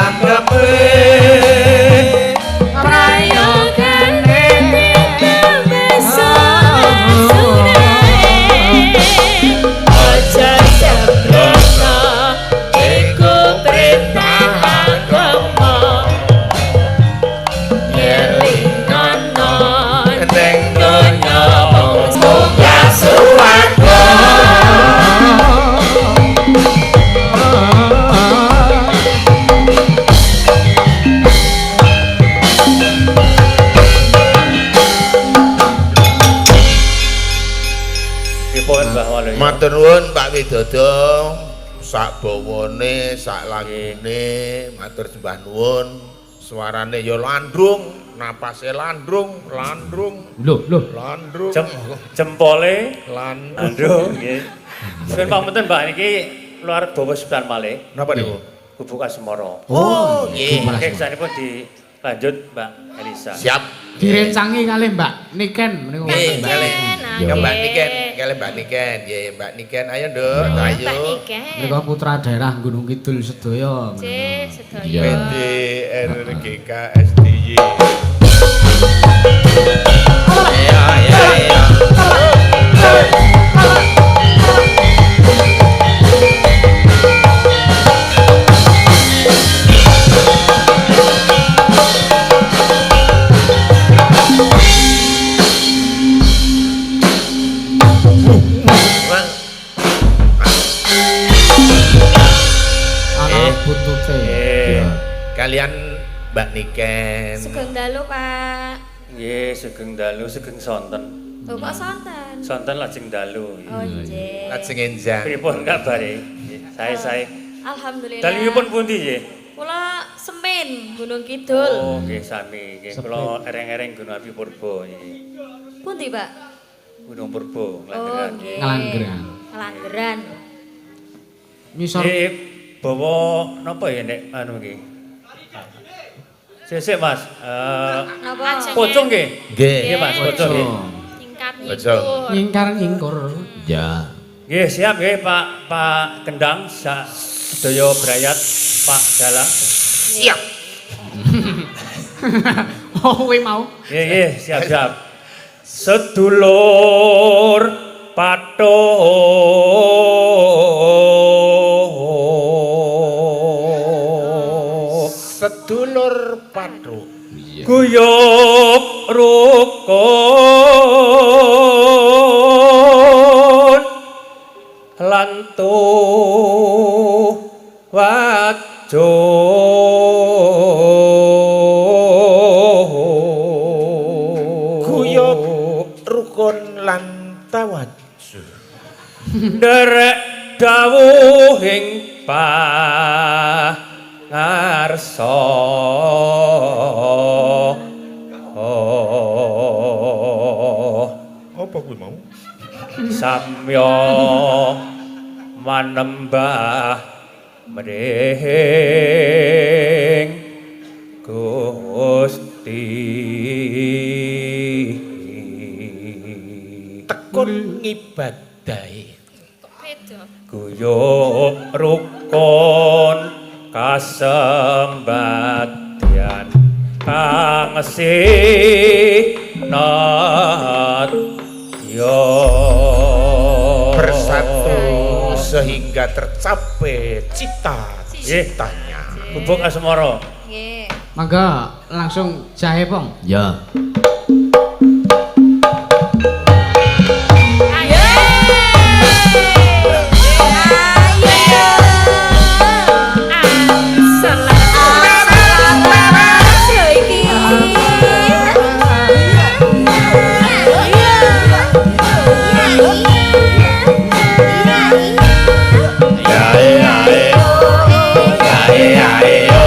cakepe prayogane besok-besokane aja sembrono iku perintah agama ngelingano ning donya muga suwarga Pripun Mbah Waluyo? Matur nuwun Pak Widodo, sak bawane, sak lagune, matur sembah nuwun. Suarane ya landrung, napase landrung, Lho, landrung. Jempole Landrung. aduh nggih. Suwun pamunten Mbah niki luar bawa sepisan malih. Napa niku? Gubuk Asmara. Oh, nggih. Mangke kesanipun dilanjut Mbak Elisa. Siap. direncangi kalih Mbak Niken meniku. Nggih, kalih. Niken, Ya Mbak nggih. Niken, kalih Mbak Niken. Nggih, Mbak Niken, ayo Nduk, Mbak ayo. Niken. Menika putra daerah Gunung Kidul sedaya. Cih, sedaya. Iya. PT RGK SDY. Ya, ya, ya. Ana buntute. Kalian Mbak Niken. Sugeng dalu, Pak. Nggih, sugeng dalu, sugeng sonten. Lho kok sonten? Sonten lajeng dalu. Oh, nggih. Lajeng enjang. Pripun kabare? Sae-sae. Alhamdulillah. Dalipun pundi nggih? Kula Semin, Gunung Kidul. Oh, nggih sami. Nggih kula ereng-ereng Gunung Api Purba nggih. Pundi, Pak? Gunung Purba, Oh, Nglangeran. nggih. Ngelanggeran. Ngelanggeran. Misor Nggih, bawa napa ya nek anu nggih? Sik Mas, Napa? pocong nggih? Nggih. Nggih Mas, pocong nggih. Tingkat Betul. ngikut. ngingkar ngingkur. Ya. Nggih, siap nggih Pak Kendang, sedaya brayat Pak Dalang. Siap. Oh, kowe mau. Nggih, siap-siap. Sedulur Pathuk Sedulur Pathuk. guyub rukun lan wajo Guyub rukun lan tawajuh. derek dawuhing pangarsa Apa kuwi mau? samya manembah mring Gusti Tekun ngibadahi. Beda. guyub rukun kasembadyan kang sinadya Bersatu sehingga tercapai cita-citanya. Gubuk Asmara. Nggih. Mangga langsung jahe pong. Ya. Ayo. Ae ae yo.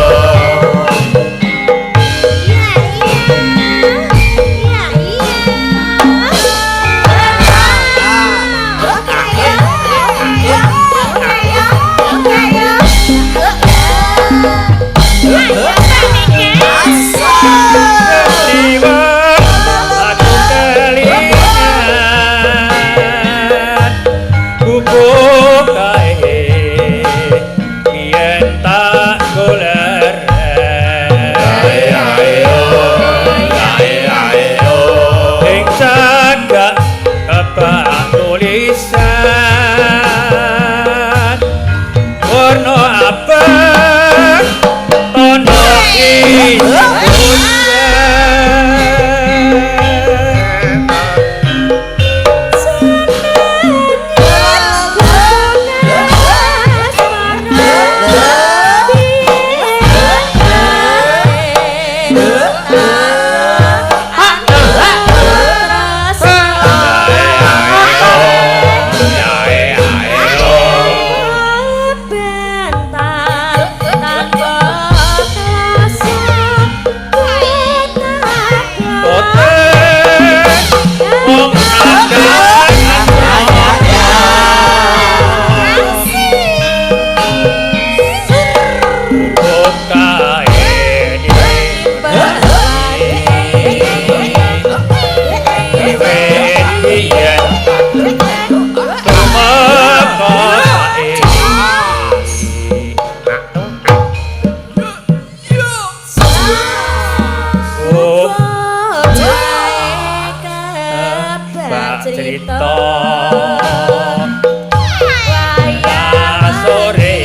sore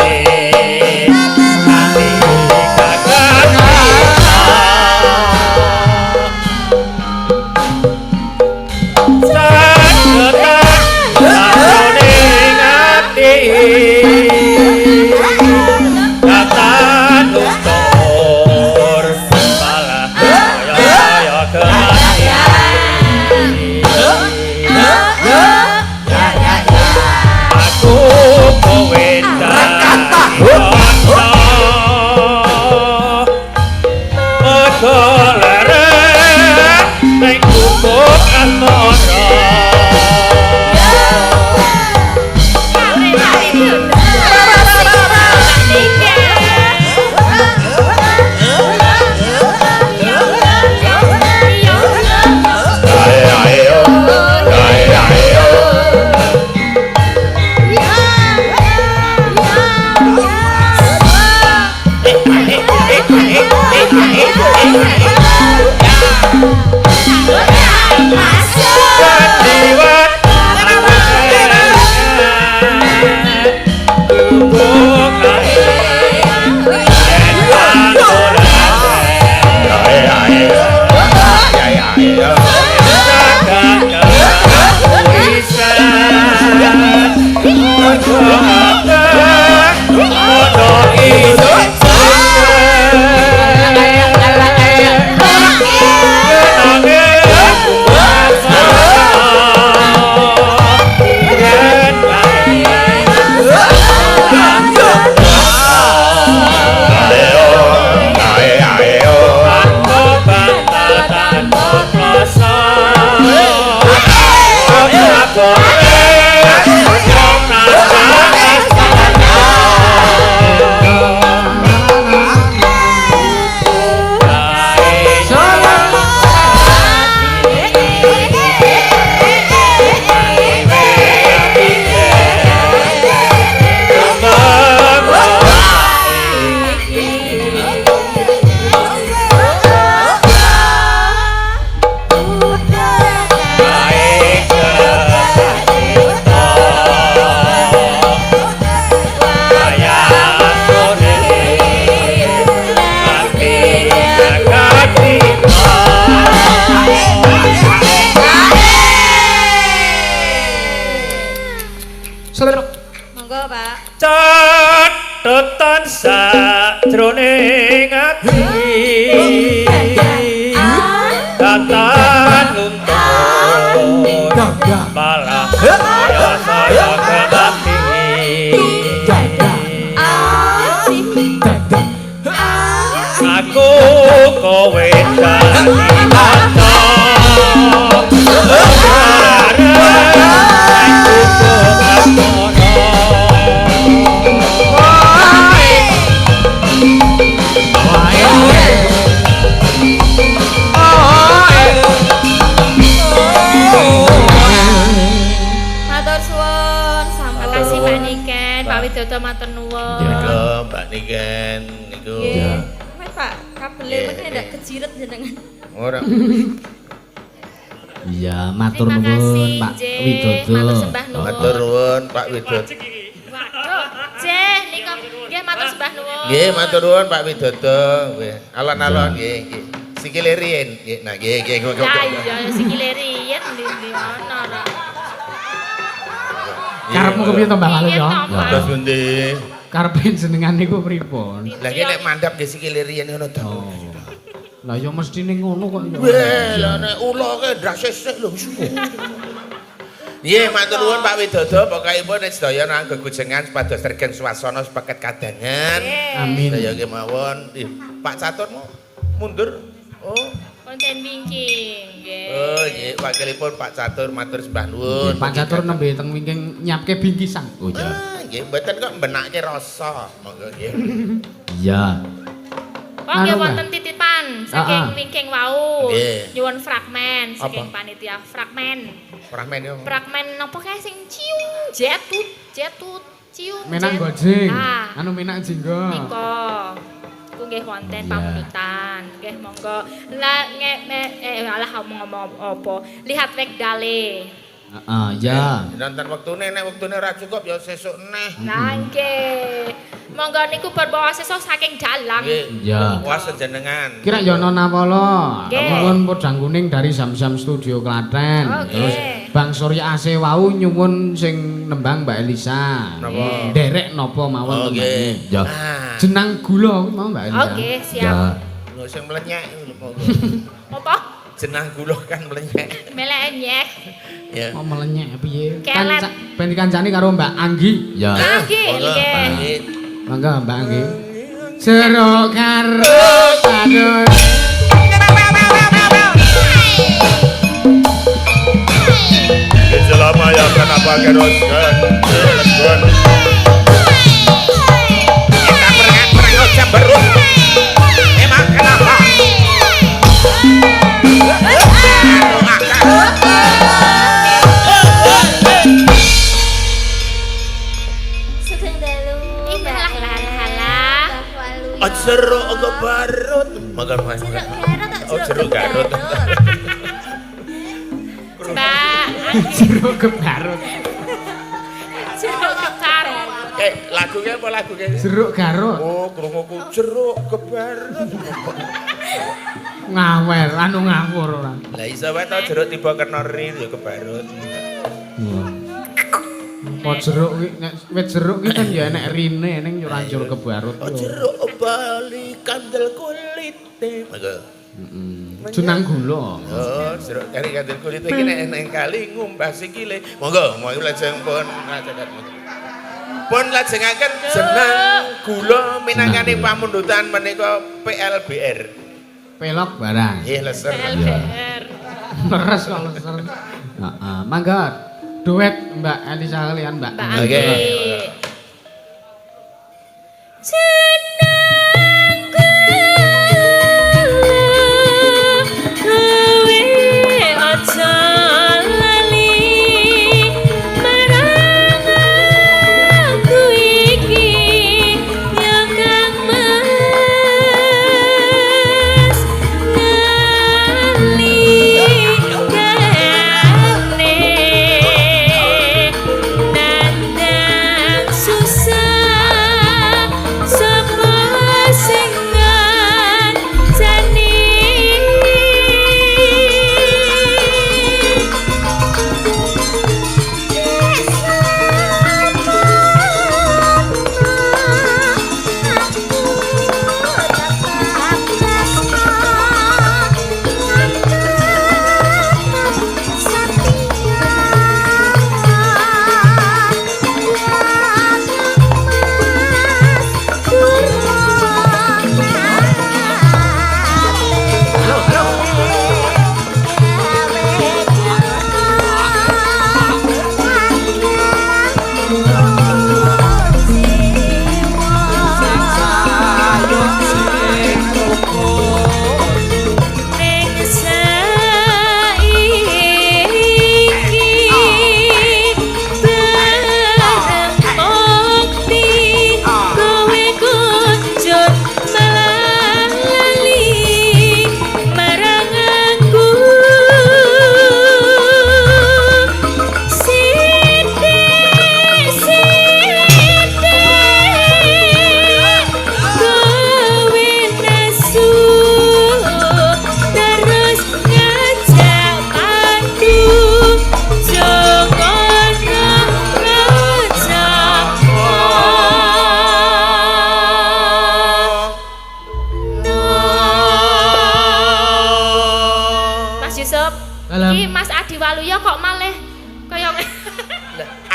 ati kakak Monggo, Pak. Catetan sajroning ati katan untuk malah saya kemati aku kowe dadi mata Widodo matur nuwun. Ya, Mbak Niken niku. Nggih. Mas Pak, kabele meneh ndak kejiret jenengan. Ora. Iya, matur Terima nuwun kasih, Pak J. Widodo. Matur sembah nuwun. Matur nuwun Pak Widodo. Waduh, J, nika nggih matur sembah nuwun. Nggih, matur nuwun Pak Widodo. Nggih, alon-alon nggih, nggih. Sikile riyen. Nggih, nah nggih nggih. Ya iya, sikile riyen ndi ana ra. Karepmu kepiye to Mbah Walu ya? Terus pundi? Karepe jenengan niku pripun? Lah iki nek mandhap nggih sikile riyen ngono to. Lah ya mestine ngono kok ya. Weh, lah nek ula ke ndak sesek lho. Nggih, matur nuwun Pak Widodo, pokokipun nek sedaya nang gegujengan supados regen swasana sepaket kadangan. Amin. Sedaya kemawon. Pak Catur mundur. Oh. Konten wingking, nggih. Oh, nggih, wakilipun Pak Catur matur sembah nuwun. Pak Catur nembe teng wingking nyiapke bingkisan. Oh ya. Nggih, mboten kok mbenake rasa. Monggo nggih. Iya. Oh, nggih wonten titipan saking wingking wau. Nggih. Nyuwun fragmen saking Apa? panitia. Fragmen. Fragmen yo. Fragmen napa kae sing ciung jetut ciung. Menang jet. gojing. Ah, Anu menak jinggo. nika. Iku nggih wonten Iya. pamundutan. Nggih monggo. Lah alah ngomong apa? Lihat wek dale. Heeh, ya. Nonton wektune nek wektune ora cukup ya sesuk neh. Nah, nggih. Monggo niku berbawa sesuk saking dalang. Nggih. Ya. Puas jenengan. Kira Yono Nawala. Nggih. Nyuwun podang kuning dari Zam-Zam Studio Klaten. Oke. Terus Bang Surya Ase wau nyuwun sing nembang Mbak Elisa. Napa? Derek napa mawon Oke. tembangnya. Ya. Ah. Jenang gula kuwi mau Mbak Elisa. Oke, siap. Ya. Lho sing melenyek lho. Apa? Jenang gula kan melenyek. Melenyek. Ya. Oh melenyek piye? Kelet. Ben dikancani karo Mbak Anggi. Ya. Anggi, Monggo, nggih. Pak. Mangga Mbak Anggi. Jeruk karo aduh. Selama ya kenapa keroskan telepon. Kita perang aja berut. Emang kenapa? Sedang dalu. Indah halah. Jeruk kebarut. Makan mas. Oh jeruk garut. Mbak, Jeruk kebarut. jeruk kebarut. Lagunya apa lagunya? Jeruk garut. Oh, krunguku jeruk kebarut. Ngawer, anu ngawur ora. Lah iso wae to jeruk tiba kena rir ya kebarut. Kok jeruk ki nek wit jeruk ki kan ya enek rine ning nyurancur kebarut. Oh jeruk bali kandel kulite. Mangga. Jenang gula. Oh, jeruk kari kandel kulite iki nek nang kali ngumbah sikile. Monggo, mau lajeng pun ngajakan. Pun lajengaken jenang gula minangkane pamundutan menika PLBR. Pelok barang. Nggih, leser. LBR. Leres kok leser. Heeh, mangga duet Mbak Elisa kalian Mbak. Mbak Oke. Anggi.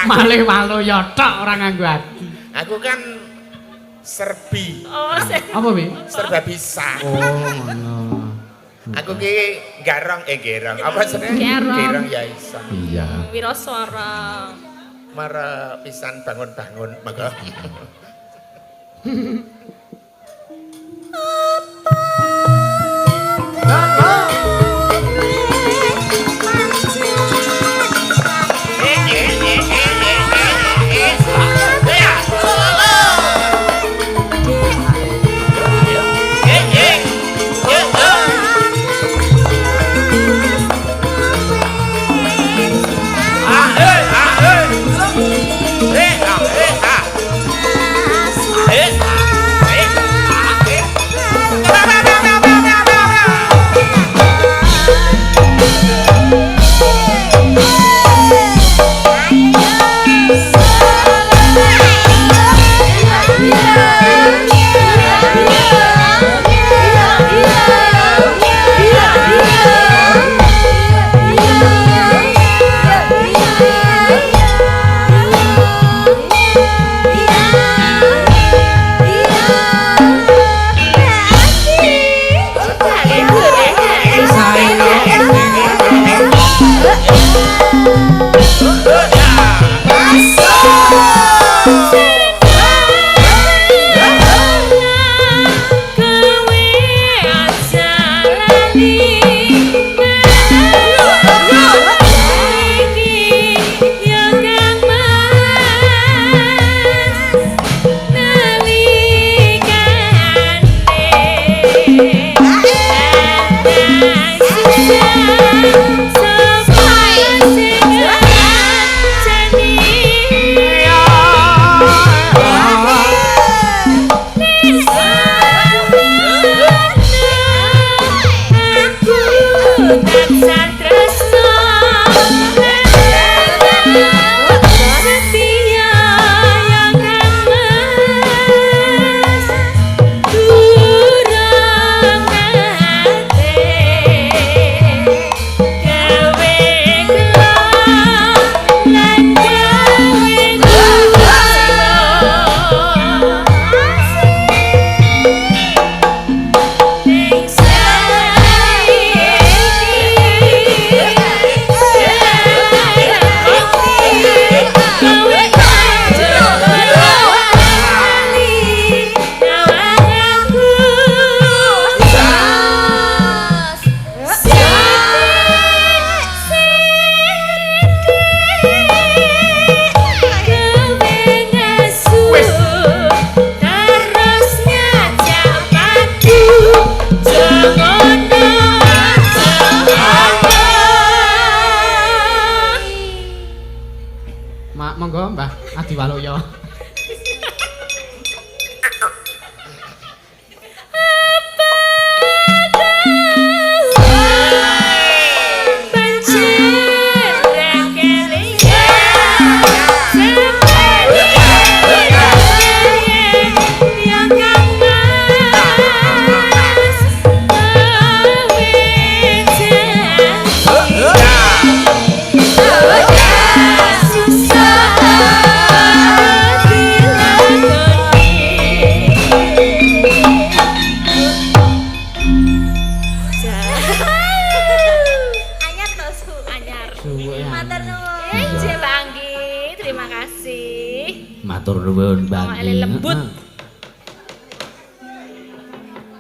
Malih Waluya tok ora nganggo ati. Aku kan serbi. Oh, Apa pi? Serba bisa. Oh, ngono. Aku ki garong gerong. Apa jenenge? Gerong. Gerong ya iso. Iya. Wiraswara. Mara pisan bangun-bangun maka.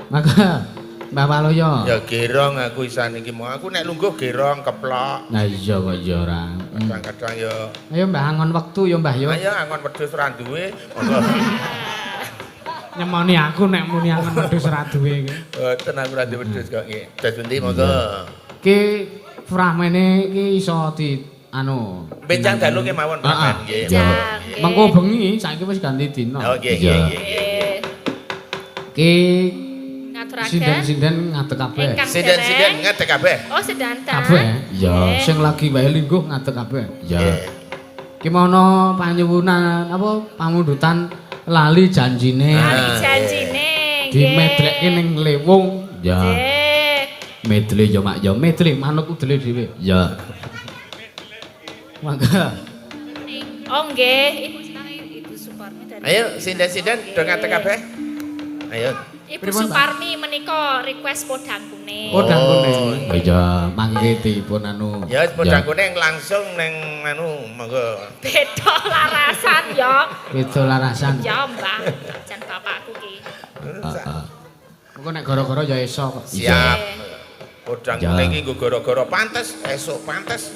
Maka Mbah Waloyo. Ya gerong aku isan iki mau aku nek lungguh gerong keplok. Nah iya kok ya ora. Kadang-kadang ya. Ayo Mbah angon wektu ya Mbah yo. Ayo angon wedhus ora duwe. Monggo. Nyemoni aku nek muni angon wedhus ora duwe iki. Mboten aku ora duwe wedhus kok nggih. Wedhus endi monggo. Ki fragmene iki iso di anu Bencang dalu ki mawon fragmen nggih. Mengko bengi saiki wis ganti dina. Oh nggih nggih. Ki Ngaturaken. sinden-sinden ngadeg kabeh. Sinden-sinden ngadeg kabeh. Oh sedanten. Kabeh. Ya, sing lagi wae lingguh ngadeg kabeh. Ya. Ki mono panyuwunan apa pamundutan lali janjine. Lali janjine. Dimedlekke ning lewung. Ya. Nggih. Medle ya mak ya medle manut udele dhewe. Ya. Mangga. Oh nggih, Ibu Suparmi dari. Ayo sinden-sinden do ngadeg kabeh. Ayo. Ibu Suparmi menika request podang kuning. Podang kuning. Iya, mangke dipun anu. Ya podang kuning langsung ning anu monggo. Beda larasan ya. Beda larasan. Ya Mbah, jan bapakku ki. Heeh. Engko nek gara-gara ya iso kok. Siap. Podang kuning iki nggo gara-gara pantes, esuk pantes.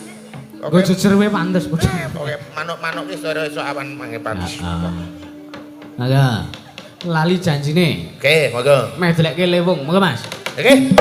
Nggo jejer wae pantes podang. Pokoke manuk-manuk ki esuk awan mangke pantes. Nah, lali janjine. Oke, monggo. Medlekke lewung, monggo Mas. Oke.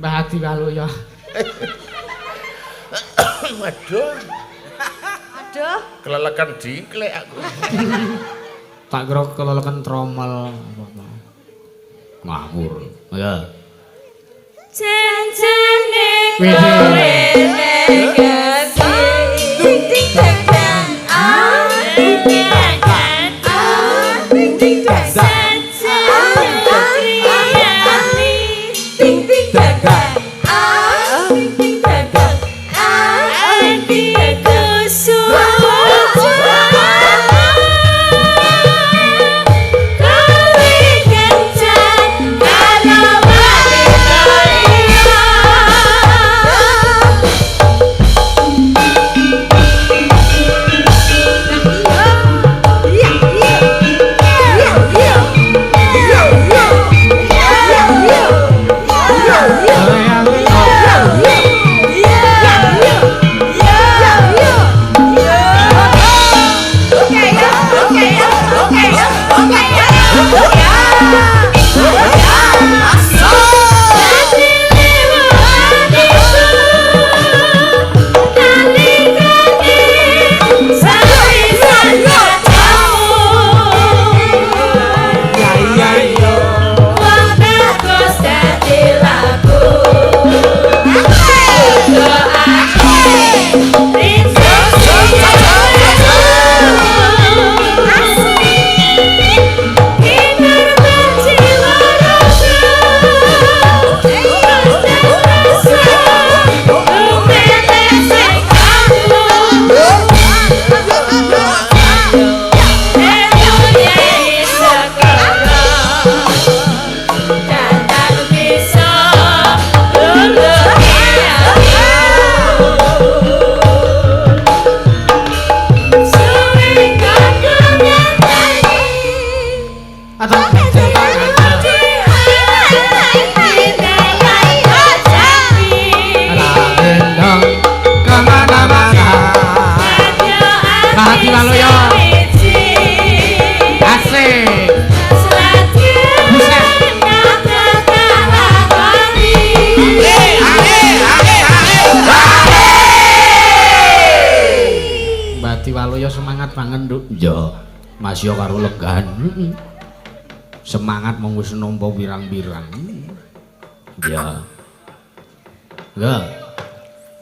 Mbah Adi Waluya. Waduh. Aduh. Kelelekan diklek aku. Tak kira kelelekan tromel. Ngawur. Ya. Janjane kowe legasi ding ding dang dang ah ding ding dang dang ah ding ding dang dang ding ding dang dang ah ding ding dang dang ah ding ding kangen, Nduk. Ya, Mas yo karo legan. Semangat mong wis nampa pirang-pirang. Ya. Lah.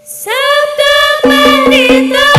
Sabda Pandita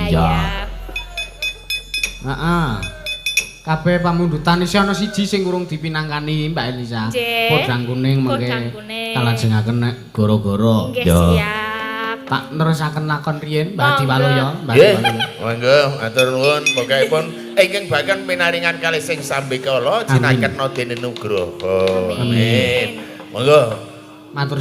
Iya. Heeh. Kabeh pamundutan isih ana siji sing urung dipinangkani Mbak Elisa. Podang kuning mengke kalajengaken nek goro-goro. Nggih siap. Tak nerusaken lakon riyen Mbak Diwaloya, Mbak Nggih. Diwaloya. Monggo matur nuwun pokokipun ingkang bakan pinaringan kalih sing sambikala jinaketna dene Nugroho. Amin. Monggo. Matur